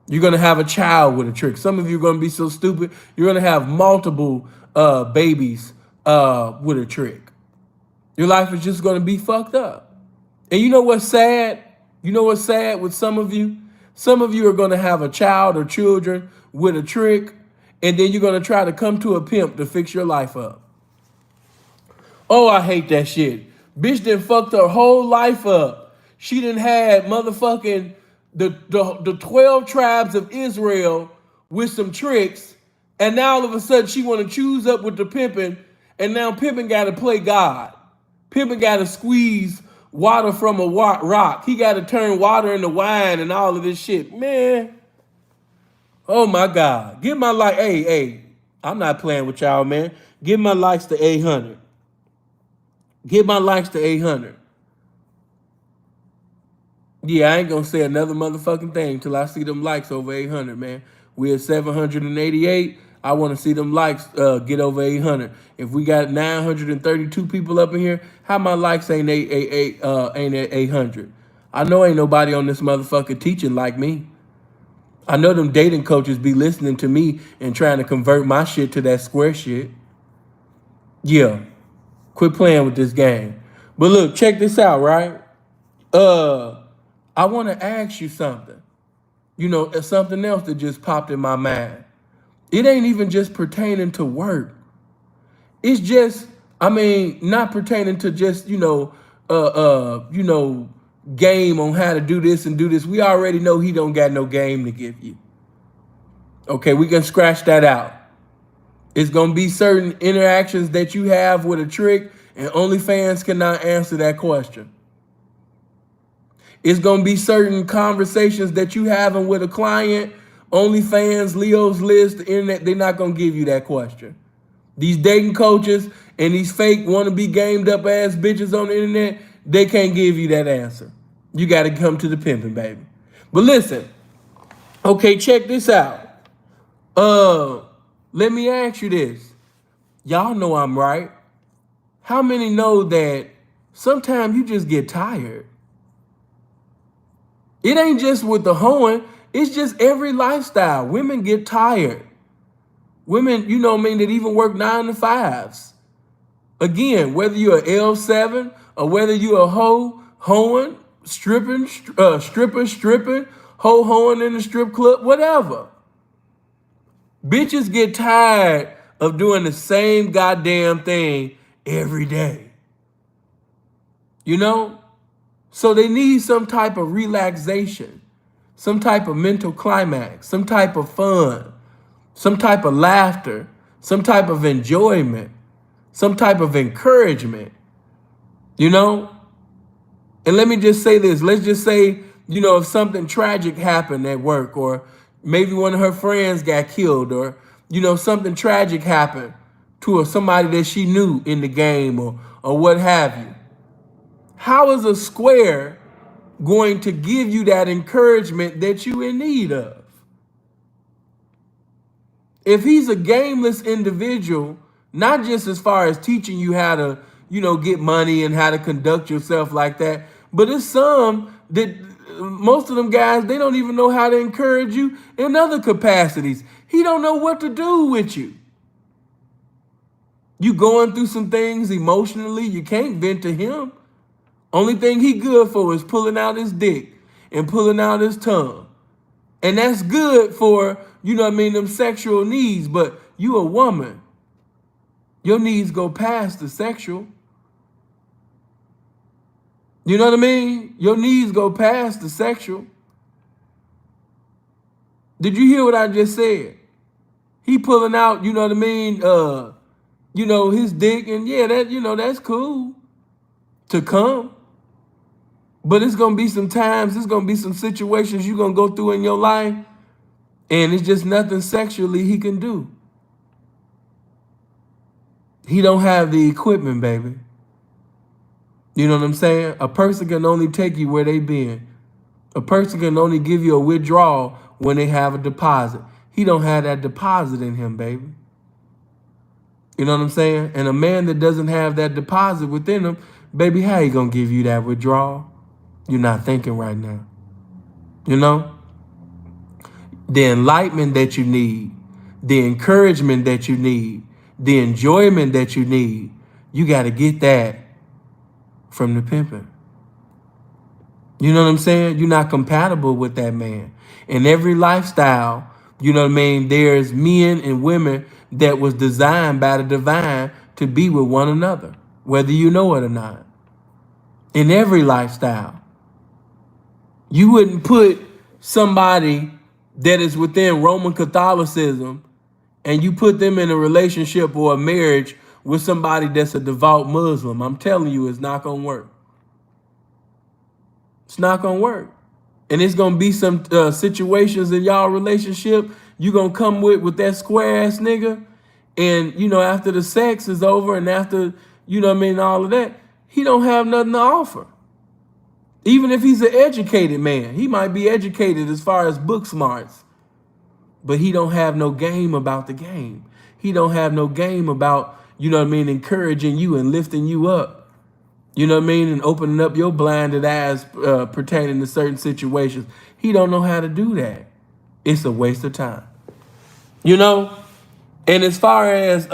You're going to have a child with a trick. Some of you are going to be so stupid, you're going to have multiple babies with a trick. Your life is just going to be fucked up. And you know what's sad? You know what's sad with some of you? Some of you are going to have a child or children with a trick, and then you're going to try to come to a pimp to fix your life up. Oh, I hate that shit. Bitch done fucked her whole life up. She done had motherfucking the 12 tribes of Israel with some tricks, and now all of a sudden she want to choose up with the pimping, and now pimping got to play God. Pimping got to squeeze water from a rock. He got to turn water into wine and all of this shit. Man, oh my God. Give my like, hey, I'm not playing with y'all, man. Give my likes to 800. Give my likes to 800. Yeah, I ain't gonna say another motherfucking thing till I see them likes over 800, man. We're at 788. I want to see them likes get over 800. If we got 932 people up in here, how my likes ain't at 800? I know ain't nobody on this motherfucker teaching like me. I know them dating coaches be listening to me and trying to convert my shit to that square shit. Yeah, quit playing with this game. But look, check this out, right? I want to ask you something. Something else that just popped in my mind. It ain't even just pertaining to work. It's just, not pertaining to just, game on how to do this and do this. We already know he don't got no game to give you. Okay, we can scratch that out. It's going to be certain interactions that you have with a trick, and OnlyFans cannot answer that question. It's going to be certain conversations that you having with a client, OnlyFans, Leo's List, the internet, they're not going to give you that question. These dating coaches and these fake wannabe gamed up ass bitches on the internet, they can't give you that answer. You got to come to the pimping, baby. But listen, okay, check this out. Let me ask you this. Y'all know I'm right. How many know that sometimes you just get tired? It ain't just with the hoeing. It's just every lifestyle. Women get tired. Women, you know what I mean, that even work 9 to 5s. Again, whether you're an L7 or whether you're a hoe, hoeing, stripping, stripping, hoeing in the strip club, whatever. Bitches get tired of doing the same goddamn thing every day. You know? So they need some type of relaxation, some type of mental climax, some type of fun, some type of laughter, some type of enjoyment, some type of encouragement, you know? And let me just say this. Let's just say, you know, if something tragic happened at work, or maybe one of her friends got killed, or, you know, something tragic happened to somebody that she knew in the game, or what have you. How is a square going to give you that encouragement that you in need of? If he's a gameless individual, not just as far as teaching you how to, you know, get money and how to conduct yourself like that, but it's some that most of them guys, they don't even know how to encourage you in other capacities. He don't know what to do with you. You going through some things emotionally, you can't vent to him. Only thing he good for is pulling out his dick and pulling out his tongue. And that's good for, you know what I mean, them sexual needs, but you a woman. Your needs go past the sexual. You know what I mean? Your needs go past the sexual. Did you hear what I just said? He pulling out, you know what I mean, you know, his dick, and yeah, that, you know, that's cool to come. But it's gonna be some times, it's gonna be some situations you're gonna go through in your life, and it's just nothing sexually he can do. He don't have the equipment, baby. You know what I'm saying? A person can only take you where they been. A person can only give you a withdrawal when they have a deposit. He don't have that deposit in him, baby. You know what I'm saying? And a man that doesn't have that deposit within him, baby, how he gonna give you that withdrawal? You're not thinking right now. You know? The enlightenment that you need, the encouragement that you need, the enjoyment that you need, you got to get that from the pimping. You know what I'm saying? You're not compatible with that man. In every lifestyle, you know what I mean, there's men and women that was designed by the divine to be with one another, whether you know it or not. In every lifestyle. You wouldn't put somebody that is within Roman Catholicism and you put them in a relationship or a marriage with somebody that's a devout Muslim. I'm telling you, it's not going to work. It's not going to work. And it's going to be some situations in y'all relationship you going to come with that square ass nigga. And, you know, after the sex is over and after, you know what I mean, all of that, he don't have nothing to offer. Even if he's an educated man, he might be educated as far as book smarts, but he don't have no game about the game. He don't have no game about, you know what I mean, encouraging you and lifting you up. You know what I mean? And opening up your blinded eyes pertaining to certain situations. He don't know how to do that. It's a waste of time. You know? And as far as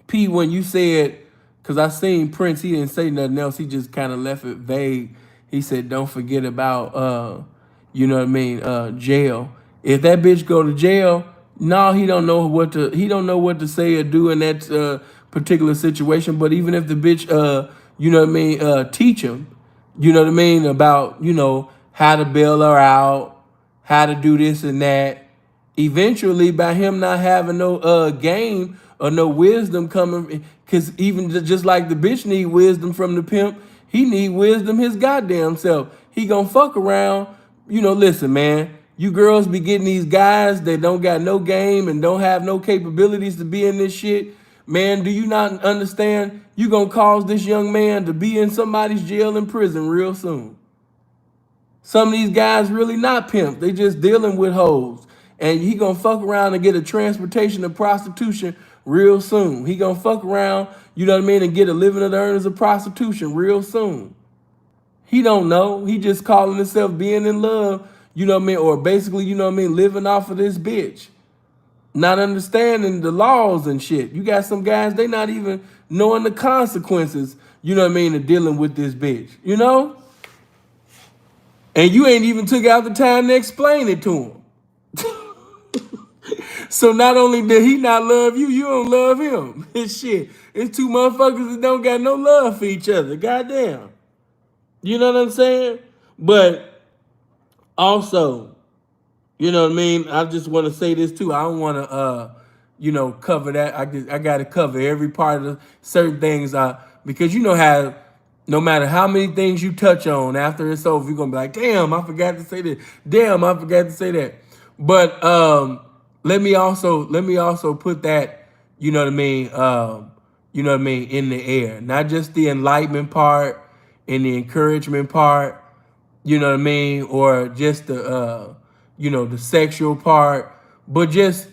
P, when you said, because I seen Prince, he didn't say nothing else. He just kind of left it vague. He said, don't forget about, you know what I mean, jail. If that bitch go to jail, no, he don't know what to say or do in that particular situation. But even if the bitch, you know what I mean, teach him, you know what I mean, about, you know, how to bail her out, how to do this and that, eventually by him not having no game or no wisdom coming, because even just like the bitch need wisdom from the pimp, he need wisdom his goddamn self. He gonna fuck around. You know, listen, man, you girls be getting these guys that don't got no game and don't have no capabilities to be in this shit. Man, do you not understand you gonna cause this young man to be in somebody's jail and prison real soon? Some of these guys really not pimps. They just dealing with hoes. And he gonna fuck around and get a transportation of prostitution real soon. He gonna fuck around, you know what I mean, and get a living of the earners of prostitution real soon. He don't know. He just calling himself being in love, you know what I mean, or basically, you know what I mean, living off of this bitch. not understanding the laws and shit. You got some guys, they not even knowing the consequences, you know what I mean, of dealing with this bitch, you know? And you ain't even took out the time to explain it to him. So not only did he not love you, you don't love him. It's shit. It's two motherfuckers that don't got no love for each other. Goddamn. You know what I'm saying? But also, you know what I mean? I just want to say this too. I don't want to cover that. I got to cover every part of certain things because you know how no matter how many things you touch on after it's over, you're going to be like, "Damn, I forgot to say this. Damn, I forgot to say that." But let me also put that, you know what I mean, in the air. Not just the enlightenment part and the encouragement part, you know what I mean, or just the the sexual part, but just,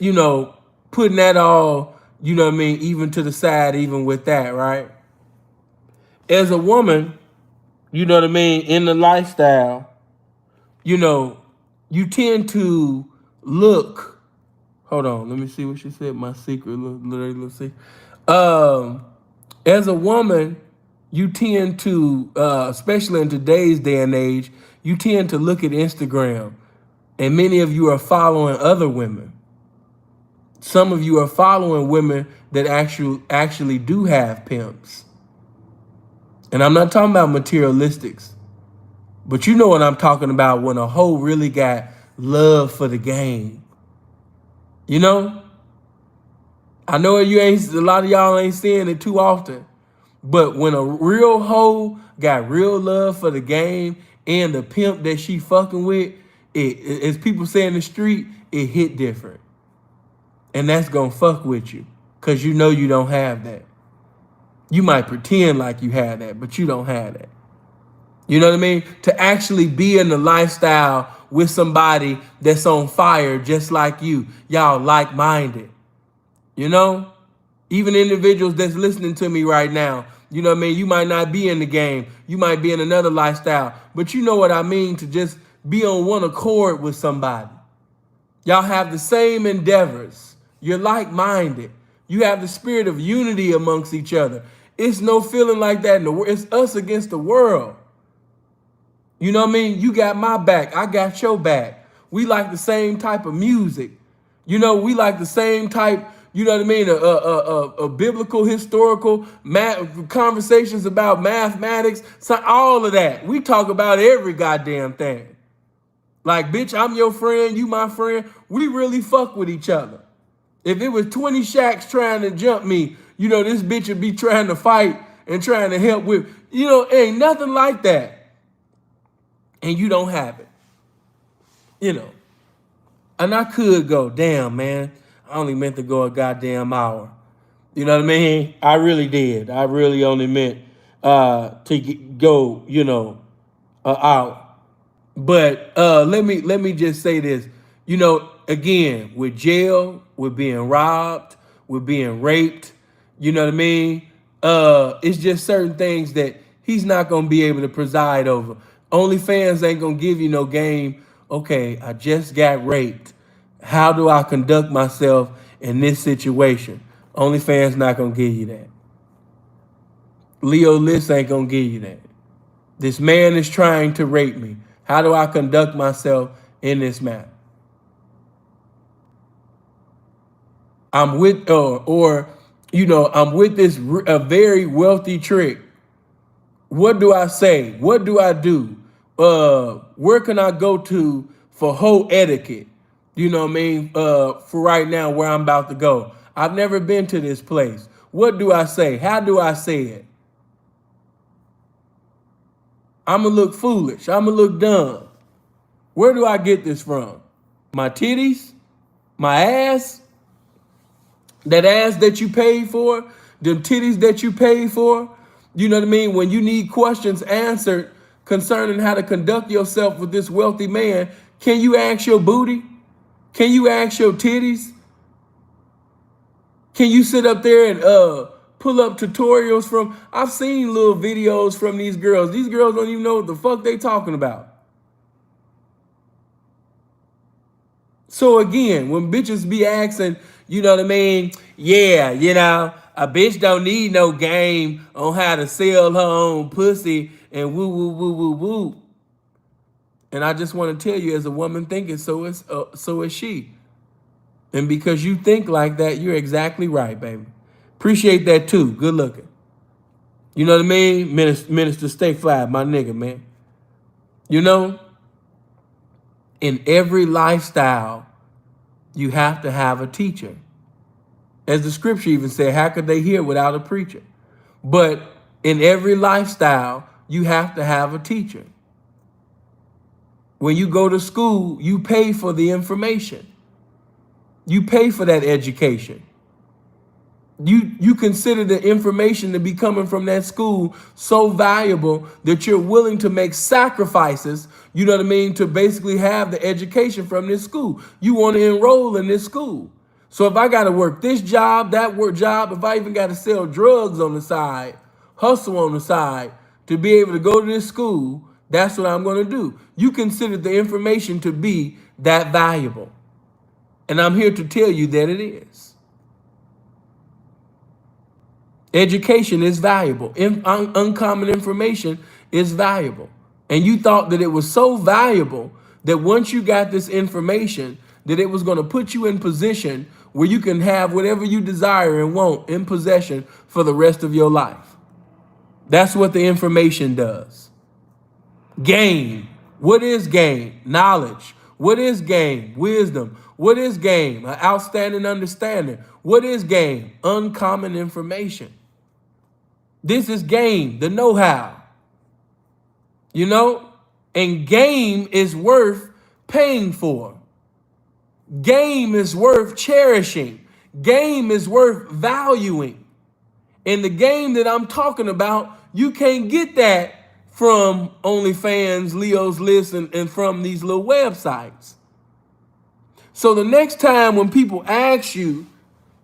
putting that all, you know what I mean, even to the side, even with that, right? As a woman, you know what I mean, in the lifestyle, you know, you tend to look. Hold on, let me see what she said. My secret, little secret. As a woman, you tend to, especially in today's day and age, you tend to look at Instagram, and many of you are following other women. Some of you are following women that actually do have pimps. And I'm not talking about materialistics, but you know what I'm talking about when a hoe really got love for the game. You know? I know a lot of y'all ain't seeing it too often, but when a real hoe got real love for the game and the pimp that she fucking with, as people say in the street, it hit different. And that's gonna fuck with you, cause you know you don't have that. You might pretend like you have that, but you don't have that. You know what I mean? To actually be in the lifestyle with somebody that's on fire just like you, y'all like-minded. You know? Even individuals that's listening to me right now, you know what I mean? You might not be in the game. You might be in another lifestyle. But you know what I mean, to just be on one accord with somebody. Y'all have the same endeavors. You're like-minded. You have the spirit of unity amongst each other. It's no feeling like that in the world. It's us against the world. You know what I mean? You got my back. I got your back. We like the same type of music. You know, we like the same type, you know what I mean? A biblical, historical conversations about mathematics, so all of that. We talk about every goddamn thing. Like, bitch, I'm your friend, you my friend. We really fuck with each other. If it was 20 Shaqs trying to jump me, you know, this bitch would be trying to fight and trying to help with, you know, ain't nothing like that. And you don't have it, you know. And I could go, damn, man, I only meant to go a goddamn hour. You know what I mean? I really did. I really only meant to go, you know, out. But let me just say this. You know, again, with jail, with being robbed, with being raped, you know what I mean? It's just certain things that he's not gonna be able to preside over. OnlyFans ain't gonna give you no game. Okay, I just got raped. How do I conduct myself in this situation? OnlyFans not gonna give you that. Leo List ain't gonna give you that. This man is trying to rape me. How do I conduct myself in this matter? I'm with, I'm with this a very wealthy trick. What do I say? What do I do? Where can I go to for hoe etiquette? You know what I mean? For right now, where I'm about to go. I've never been to this place. What do I say? How do I say it? I'm going to look foolish. I'm going to look dumb. Where do I get this from? My titties? My ass? That ass that you paid for? Them titties that you paid for? You know what I mean? When you need questions answered concerning how to conduct yourself with this wealthy man, can you ask your booty? Can you ask your titties? Can you sit up there and pull up tutorials from? I've seen little videos from these girls. These girls don't even know what the fuck they talking about. So again, when bitches be asking, you know what I mean? Yeah, a bitch don't need no game on how to sell her own pussy and woo woo woo woo woo. And I just want to tell you, as a woman thinking, so is she. And because you think like that, you're exactly right, baby. Appreciate that too. Good looking. You know what I mean? Minister Stay Fly, my nigga, man. You know, in every lifestyle, you have to have a teacher. As the scripture even said, how could they hear without a preacher? But in every lifestyle, you have to have a teacher. When you go to school, you pay for the information. You pay for that education. You consider the information to be coming from that school so valuable that you're willing to make sacrifices, you know what I mean, to basically have the education from this school. You want to enroll in this school. So if I got to work this job, that work job, if I even got to sell drugs on the side, hustle on the side to be able to go to this school, that's what I'm going to do. You consider the information to be that valuable. And I'm here to tell you that it is. Education is valuable. Uncommon information is valuable. And you thought that it was so valuable that once you got this information, that it was going to put you in position where you can have whatever you desire and want in possession for the rest of your life. That's what the information does. Game. What is game? Knowledge. What is game? Wisdom. What is game? An outstanding understanding. What is game? Uncommon information. This is game, the know-how. You know? And game is worth paying for. Game is worth cherishing. Game is worth valuing. And the game that I'm talking about, you can't get that from OnlyFans, Leo's List, and from these little websites. So the next time when people ask you,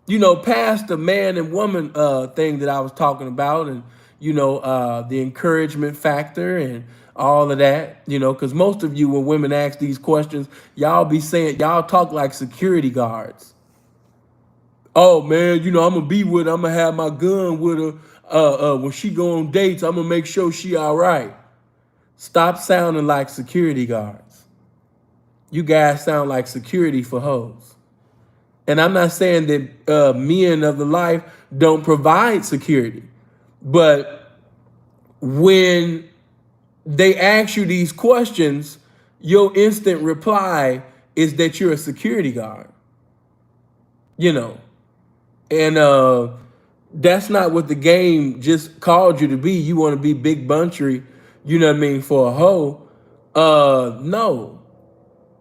you know, past the man and woman thing that I was talking about, and, you know, the encouragement factor and all of that, you know, because most of you, when women ask these questions, y'all be saying, y'all talk like security guards. Oh, man, you know, I'm going to be with her. I'm going to have my gun with her. When she go on dates, I'm going to make sure she all right. Stop sounding like security guards. You guys sound like security for hoes. And I'm not saying that men of the life don't provide security. But when they ask you these questions, your instant reply is that you're a security guard. You know. And that's not what the game just called you to be. You want to be big buntry, you know what I mean, for a hoe. No.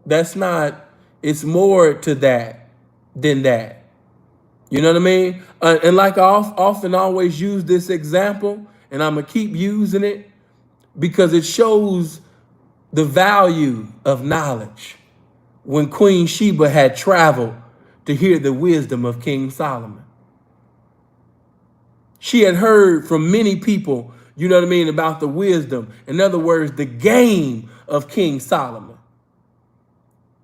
That's not, it's more to that than that. You know what I mean? And like I often always use this example, and I'm going to keep using it because it shows the value of knowledge. When Queen Sheba had traveled to hear the wisdom of King Solomon, she had heard from many people, you know what I mean, about the wisdom. In other words, the game of King Solomon.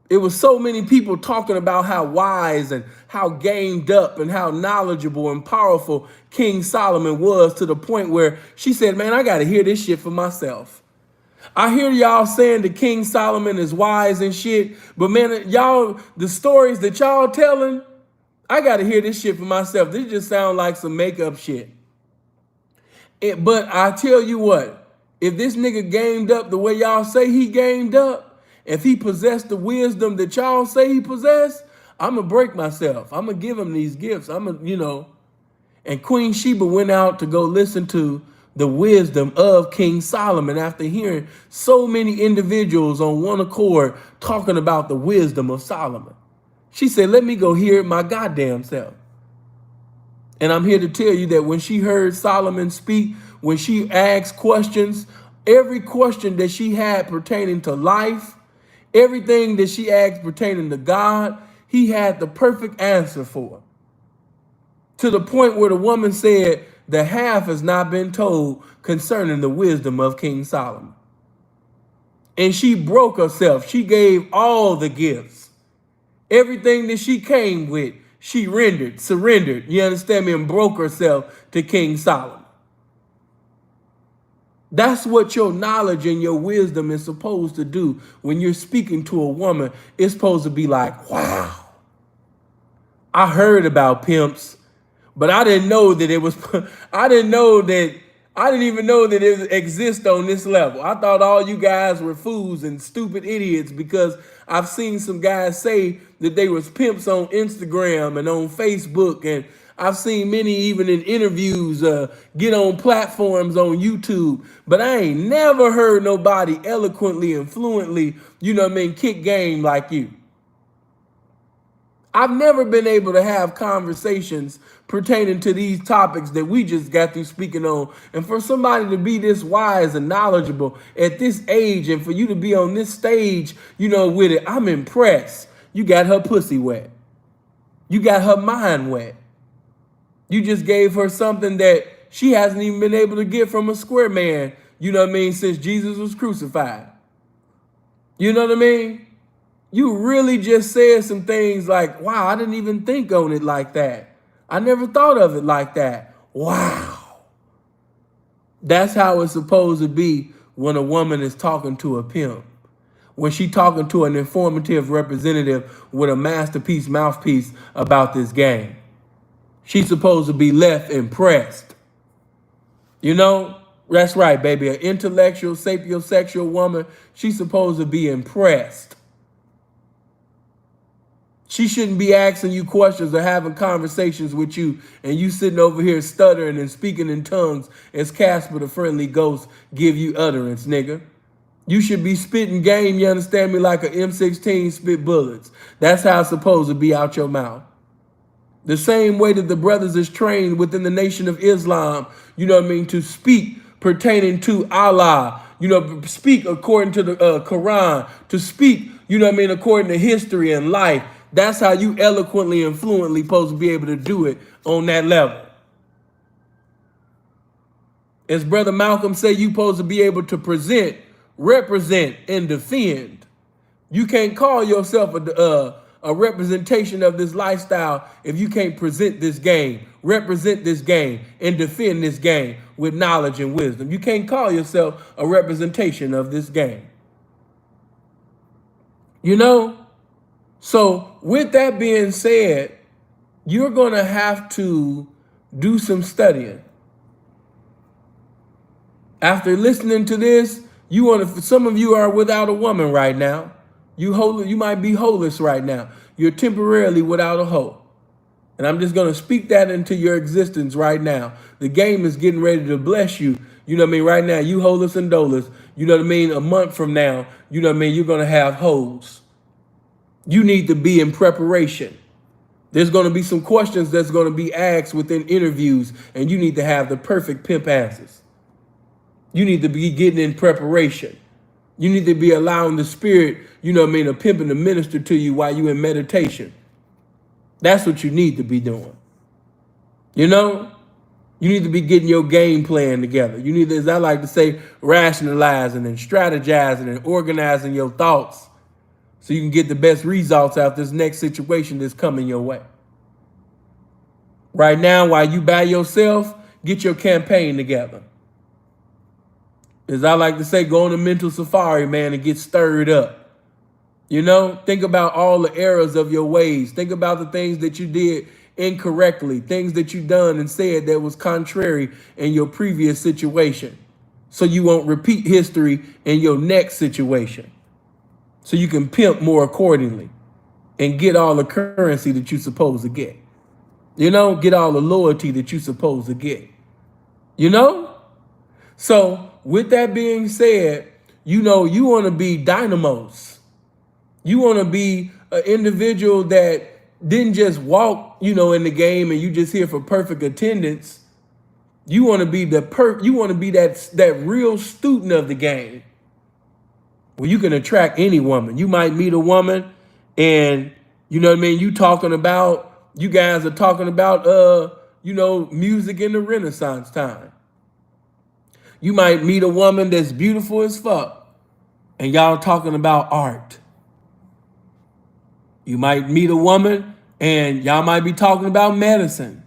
It was so many people talking about how wise and how gamed up and how knowledgeable and powerful King Solomon was, to the point where she said, man, I got to hear this shit for myself. I hear y'all saying that King Solomon is wise and shit, but man, y'all, the stories that y'all telling, I got to hear this shit for myself. This just sounds like some makeup shit. But I tell you what, if this nigga gamed up the way y'all say he gamed up, if he possessed the wisdom that y'all say he possessed, I'm going to break myself. I'm going to give him these gifts. And Queen Sheba went out to go listen to the wisdom of King Solomon after hearing so many individuals on one accord talking about the wisdom of Solomon. She said, let me go hear it my goddamn self. And I'm here to tell you that when she heard Solomon speak, when she asked questions, every question that she had pertaining to life, everything that she asked pertaining to God, he had the perfect answer for. To the point where the woman said, the half has not been told concerning the wisdom of King Solomon. And she broke herself. She gave all the gifts. Everything that she came with, she surrendered, you understand me, and broke herself to King Solomon. That's what your knowledge and your wisdom is supposed to do when you're speaking to a woman. It's supposed to be like, wow, I heard about pimps, but I didn't know that it was, I didn't even know that it exists on this level. I thought all you guys were fools and stupid idiots because I've seen some guys say that they was pimps on Instagram and on Facebook, and I've seen many even in interviews get on platforms on YouTube, but I ain't never heard nobody eloquently and fluently, kick game like you. I've never been able to have conversations pertaining to these topics that we just got through speaking on. And for somebody to be this wise and knowledgeable at this age, and for you to be on this stage, with it, I'm impressed. You got her pussy wet. You got her mind wet. You just gave her something that she hasn't even been able to get from a square man, since Jesus was crucified. You know what I mean? You really just said some things like, wow, I didn't even think on it like that. I never thought of it like that. Wow. That's how it's supposed to be when a woman is talking to a pimp. When she talking to an informative representative with a masterpiece mouthpiece about this game. She's supposed to be left impressed. That's right, baby. An intellectual, sapiosexual woman, she's supposed to be impressed. She shouldn't be asking you questions or having conversations with you and you sitting over here stuttering and speaking in tongues as Casper the Friendly Ghost give you utterance, nigga. You should be spitting game, you understand me, like an M16 spit bullets. That's how it's supposed to be out your mouth. The same way that the brothers is trained within the Nation of Islam, to speak pertaining to Allah, speak according to the Quran, to speak, according to history and life. That's how you eloquently and fluently supposed to be able to do it on that level. As Brother Malcolm said, you supposed to be able to present, represent, and defend. You can't call yourself a representation of this lifestyle if you can't present this game, represent this game, and defend this game with knowledge and wisdom. You can't call yourself a representation of this game. So with that being said, you're going to have to do some studying. After listening to this, some of you are without a woman right now. You might be holeless right now. You're temporarily without a hoe. And I'm just going to speak that into your existence right now. The game is getting ready to bless you. Right now, you holeless and doleless. A month from now, you're going to have hoes. You need to be in preparation. There's going to be some questions that's going to be asked within interviews, and you need to have the perfect pimp answers. You need to be getting in preparation. You need to be allowing the spirit, a pimp and to minister to you while you're in meditation. That's what you need to be doing. You need to be getting your game plan together. You need to, as I like to say, rationalizing and strategizing and organizing your thoughts so you can get the best results out this next situation that's coming your way. Right now, while you by yourself, get your campaign together. As I like to say, go on a mental safari, man, and get stirred up. Think about all the errors of your ways. Think about the things that you did incorrectly, things that you done and said that was contrary in your previous situation. So you won't repeat history in your next situation. So you can pimp more accordingly and get all the currency that you're supposed to get. Get all the loyalty that you're supposed to get. So with that being said, you want to be dynamos. You want to be an individual that didn't just walk, in the game and you just here for perfect attendance. You want to be that real student of the game. Well, you can attract any woman. You might meet a woman and, you guys are talking about, music in the Renaissance time. You might meet a woman that's beautiful as fuck and y'all talking about art. You might meet a woman and y'all might be talking about medicine.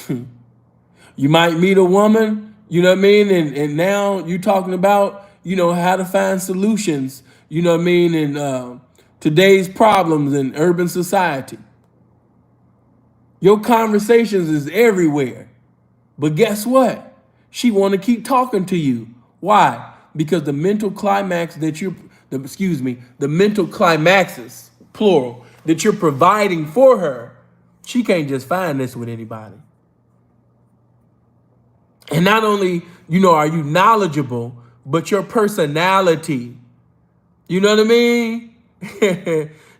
You might meet a woman, you know what I mean? And now you're talking about, how to find solutions, you know what I mean? And today's problems in urban society. Your conversations is everywhere. But guess what? She want to keep talking to you. Why? Because the mental climax the mental climaxes, plural, that you're providing for her, she can't just find this with anybody. And not only, are you knowledgeable, but your personality. You know what I mean?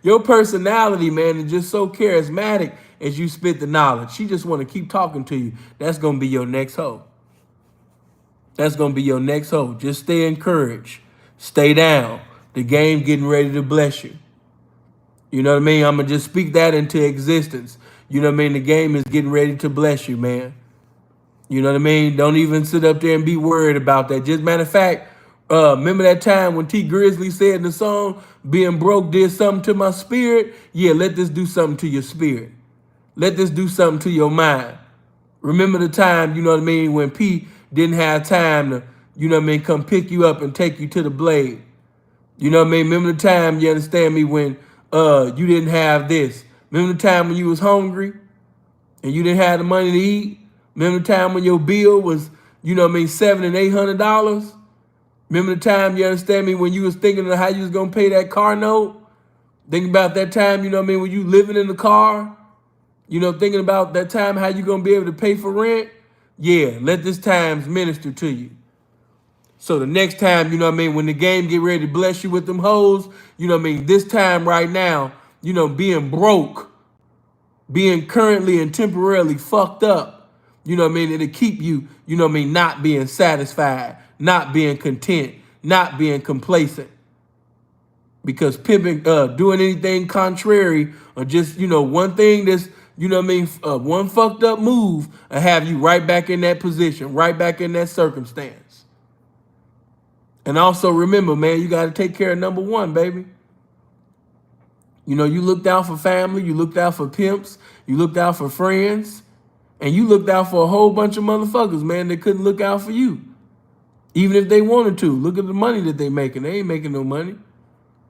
Your personality, man, is just so charismatic as you spit the knowledge. She just want to keep talking to you. That's going to be your next hoe. That's going to be your next hoe. Just stay encouraged. Stay down. The game getting ready to bless you. You know what I mean? I'm going to just speak that into existence. You know what I mean? The game is getting ready to bless you, man. You know what I mean? Don't even sit up there and be worried about that. Just matter of fact, remember that time when T Grizzly said in the song, being broke did something to my spirit? Yeah, let this do something to your spirit. Let this do something to your mind. Remember the time, you know what I mean, when P didn't have time to, you know what I mean, come pick you up and take you to the blade. You know what I mean? Remember the time, you understand me, when you didn't have this. Remember the time when you was hungry and you didn't have the money to eat? Remember the time when your bill was, you know what I mean, $700 and $800? Remember the time, you understand me, when you was thinking of how you was gonna pay that car note? Think about that time, you know what I mean, when you living in the car? Thinking about that time, how you gonna be able to pay for rent? Yeah, let this times minister to you. So the next time, you know what I mean, when the game get ready to bless you with them hoes, you know what I mean, this time right now, being broke, being currently and temporarily fucked up, you know what I mean, it'll keep you, you know what I mean, not being satisfied, not being content, not being complacent. Because pimping, doing anything contrary, or just, one thing that's, you know what I mean, one fucked up move, and have you right back in that position, right back in that circumstance. And also remember, man, you got to take care of number one, baby. You looked out for family, you looked out for pimps, you looked out for friends, and you looked out for a whole bunch of motherfuckers, man, that couldn't look out for you. Even if they wanted to. Look at the money that they making. They ain't making no money.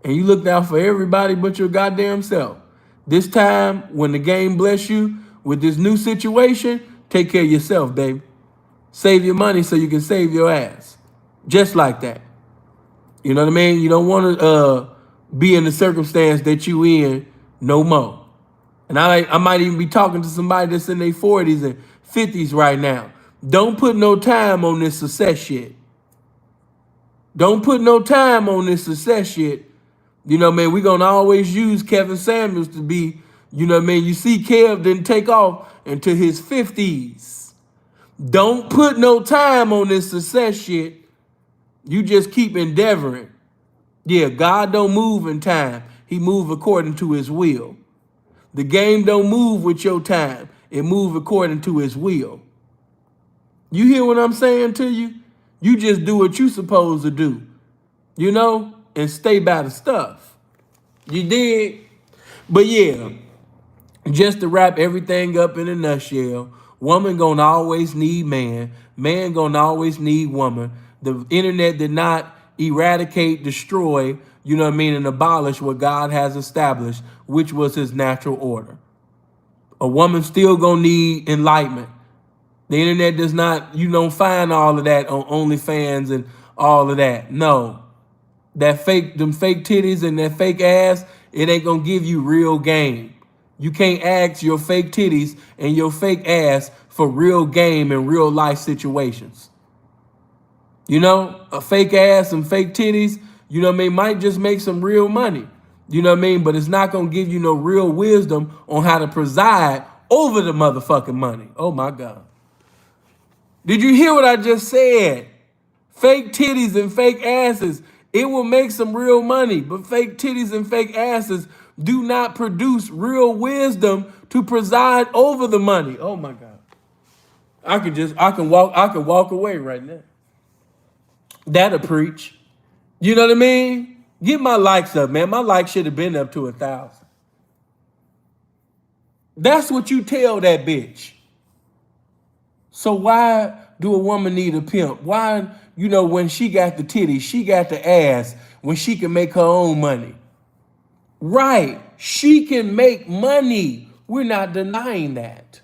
And you looked out for everybody but your goddamn self. This time, when the game bless you with this new situation, take care of yourself, baby. Save your money so you can save your ass. Just like that. You know what I mean? You don't want to be in the circumstance that you in no more. And I might even be talking to somebody that's in their 40s and 50s right now. Don't put no time on this success shit. Don't put no time on this success shit. You know what I mean? We're going to always use Kevin Samuels to be, you know what I mean? You see Kev didn't take off into his 50s. Don't put no time on this success shit. You just keep endeavoring. Yeah, God don't move in time. He move according to his will. The game don't move with your time. It move according to his will. You hear what I'm saying to you? You just do what you supposed to do. And stay by the stuff. You did? But yeah, just to wrap everything up in a nutshell, woman gonna always need man. Man gonna always need woman. The internet did not eradicate, destroy, you know what I mean, and abolish what God has established, which was his natural order. A woman still gonna need enlightenment. The internet does not, you don't find all of that on OnlyFans and all of that. No. Them fake titties and that fake ass, it ain't gonna give you real game. You can't ask your fake titties and your fake ass for real game in real life situations. A fake ass and fake titties, you know what I mean, might just make some real money. You know what I mean? But it's not gonna give you no real wisdom on how to preside over the motherfucking money. Oh my God. Did you hear what I just said? Fake titties and fake asses, it will make some real money, but fake titties and fake asses do not produce real wisdom to preside over the money. Oh my God. I can walk away right now. That'll preach. You know what I mean? Get my likes up, man. My likes should have been up to 1,000. That's what you tell that bitch. So why do a woman need a pimp? Why, when she got the titties, she got the ass, when she can make her own money? Right. She can make money. We're not denying that.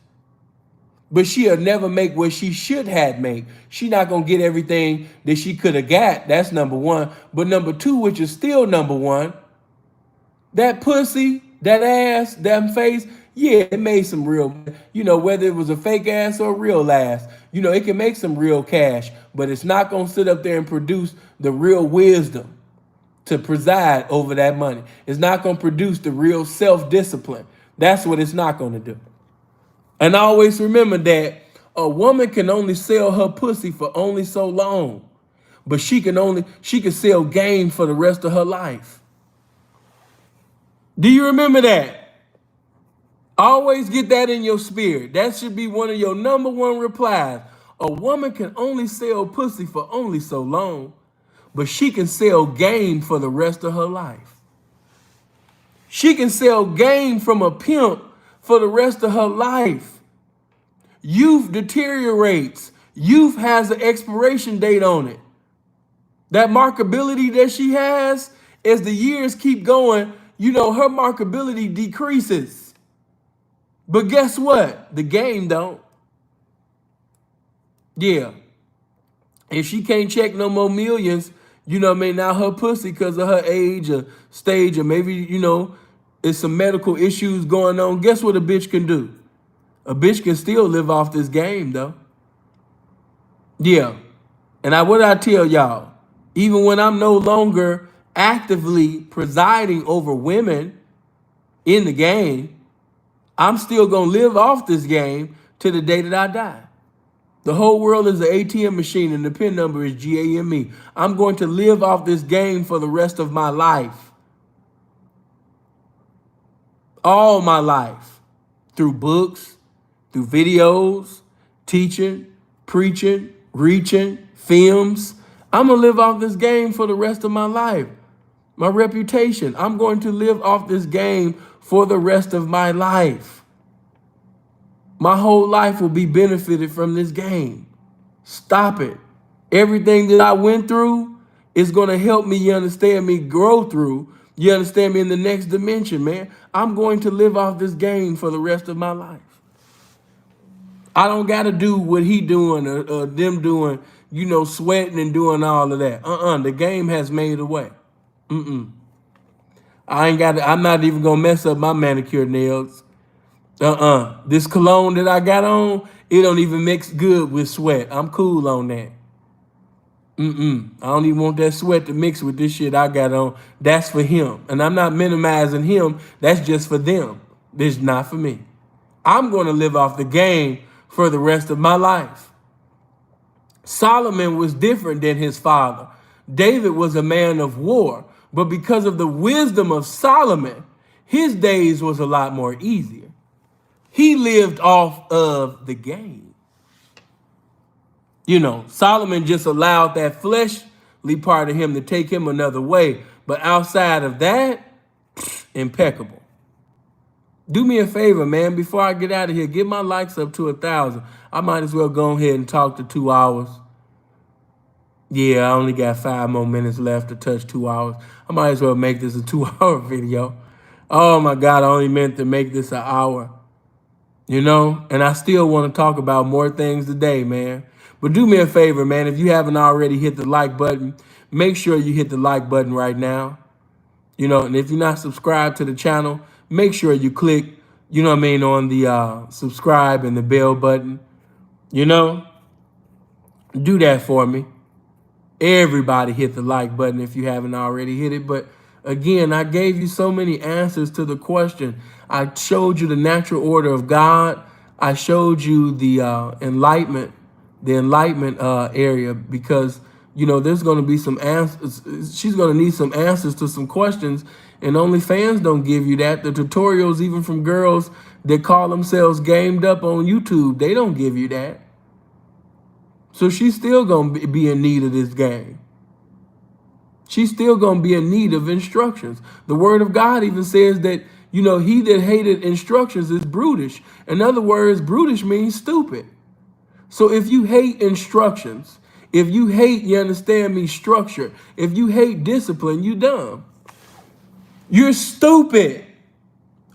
But she'll never make what she should have made. She not going to get everything that she could have got. That's number one. But number two, which is still number one, that pussy, that ass, that face, yeah, it made some real, whether it was a fake ass or a real ass, it can make some real cash, but it's not going to sit up there and produce the real wisdom to preside over that money. It's not going to produce the real self-discipline. That's what it's not going to do. And always remember that a woman can only sell her pussy for only so long, but she can sell game for the rest of her life. Do you remember that? Always get that in your spirit. That should be one of your number one replies. A woman can only sell pussy for only so long, but she can sell game for the rest of her life. She can sell game from a pimp for the rest of her life. Youth deteriorates. Youth has an expiration date on it. That markability that she has, as the years keep going, her markability decreases. But guess what? The game don't. Yeah. If she can't check no more millions, now her pussy, because of her age or stage, or maybe, it's some medical issues going on. Guess what a bitch can do? A bitch can still live off this game, though. Yeah. And what I tell y'all, even when I'm no longer actively presiding over women in the game, I'm still going to live off this game to the day that I die. The whole world is an ATM machine and the PIN number is GAME. I'm going to live off this game for the rest of my life. All my life. Through books, through videos, teaching, preaching, reaching, films. I'm going to live off this game for the rest of my life. My reputation. I'm going to live off this game for the rest of my life. My whole life will be benefited from this game. Stop it. Everything that I went through is going to help me, you understand me, grow through. You understand me, in the next dimension, man. I'm going to live off this game for the rest of my life. I don't got to do what he doing or them doing, sweating and doing all of that. The game has made a way. I'm not even going to mess up my manicured nails. This cologne that I got on, it don't even mix good with sweat. I'm cool on that. I don't even want that sweat to mix with this shit I got on. That's for him. And I'm not minimizing him. That's just for them. This is not for me. I'm going to live off the game for the rest of my life. Solomon was different than his father. David was a man of war. But because of the wisdom of Solomon, his days was a lot more easier. He lived off of the game. Solomon just allowed that fleshly part of him to take him another way. But outside of that, impeccable. Do me a favor, man. Before I get out of here, get my likes up to 1,000. I might as well go ahead and talk to 2 hours. Yeah, I only got 5 more minutes left to touch 2 hours. I might as well make this a 2-hour video. Oh my God, I only meant to make this an hour. And I still want to talk about more things today, man. But do me a favor, man. If you haven't already hit the like button, make sure you hit the like button right now. And if you're not subscribed to the channel, make sure you click, on the subscribe and the bell button. Do that for me. Everybody hit the like button if you haven't already hit it. But again, I gave you so many answers to the question. I showed you the natural order of God. I showed you the enlightenment area, because, there's going to be some answers. She's going to need some answers to some questions, and only fans don't give you that. The tutorials, even from girls that call themselves gamed up on YouTube, they don't give you that. So she's still going to be in need of this game. She's still going to be in need of instructions. The word of God even says that, he that hated instructions is brutish. In other words, brutish means stupid. So if you hate instructions, if you hate, you understand me, structure, if you hate discipline, you dumb. You're stupid.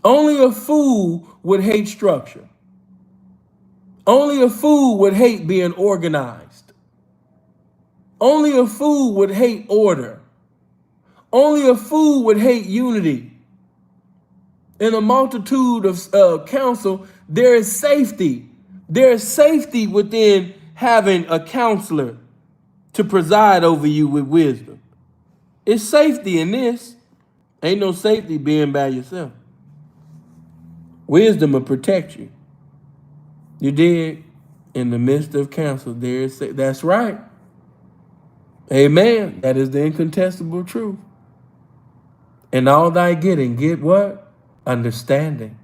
Only a fool would hate structure. Only a fool would hate being organized. Only a fool would hate order. Only a fool would hate unity. In a multitude of counsel, there is safety. There is safety within having a counselor to preside over you with wisdom. It's safety in this. Ain't no safety being by yourself. Wisdom will protect you. You dig? In the midst of counsel, there is that's right. Amen. That is the incontestable truth. And all thy getting, get what? Understanding.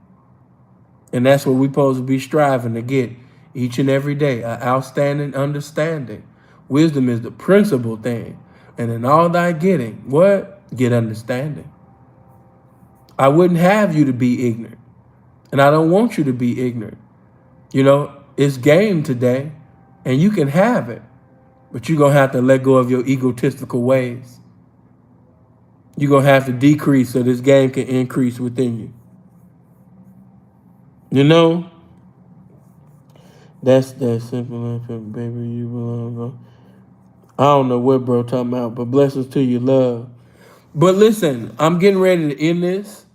And that's what we're supposed to be striving to get each and every day, an outstanding understanding. Wisdom is the principal thing. And in all thy getting, what? Get understanding. I wouldn't have you to be ignorant. And I don't want you to be ignorant. It's game today, and you can have it. But you're going to have to let go of your egotistical ways. You're going to have to decrease so this game can increase within you. That's that simple, baby, you belong, bro. I don't know what bro talking about, but blessings to you, love. But listen, I'm getting ready to end this.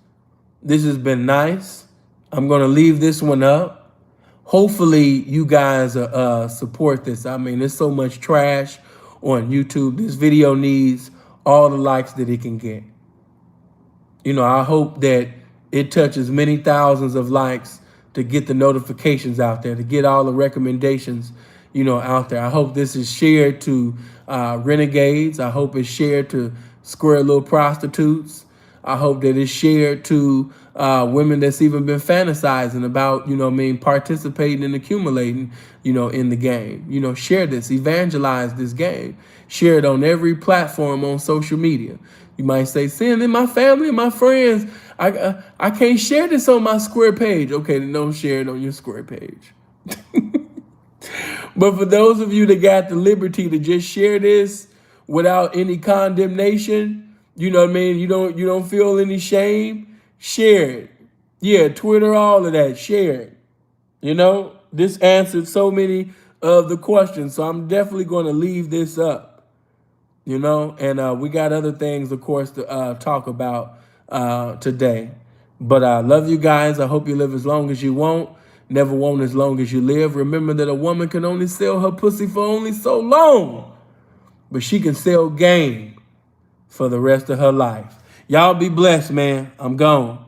This has been nice. I'm going to leave this one up. Hopefully you guys support this. I mean, there's so much trash on YouTube. This video needs all the likes that it can get. I hope that it touches many thousands of likes to get the notifications out there, to get all the recommendations, out there. I hope this is shared to renegades. I hope it's shared to square little prostitutes. I hope that it's shared to women that's even been fantasizing about, participating and accumulating, in the game. Share this, evangelize this game. Share it on every platform on social media. You might say, "Sin, in my family and my friends, I can't share this on my square page." Okay, then don't share it on your square page. But for those of you that got the liberty to just share this without any condemnation, you don't feel any shame, share it. Yeah, Twitter, all of that, share it. This answered so many of the questions, so I'm definitely going to leave this up. And we got other things, of course, to talk about today. But I love you guys. I hope you live as long as you want. Never want as long as you live. Remember that a woman can only sell her pussy for only so long, but she can sell game for the rest of her life. Y'all be blessed, man. I'm gone.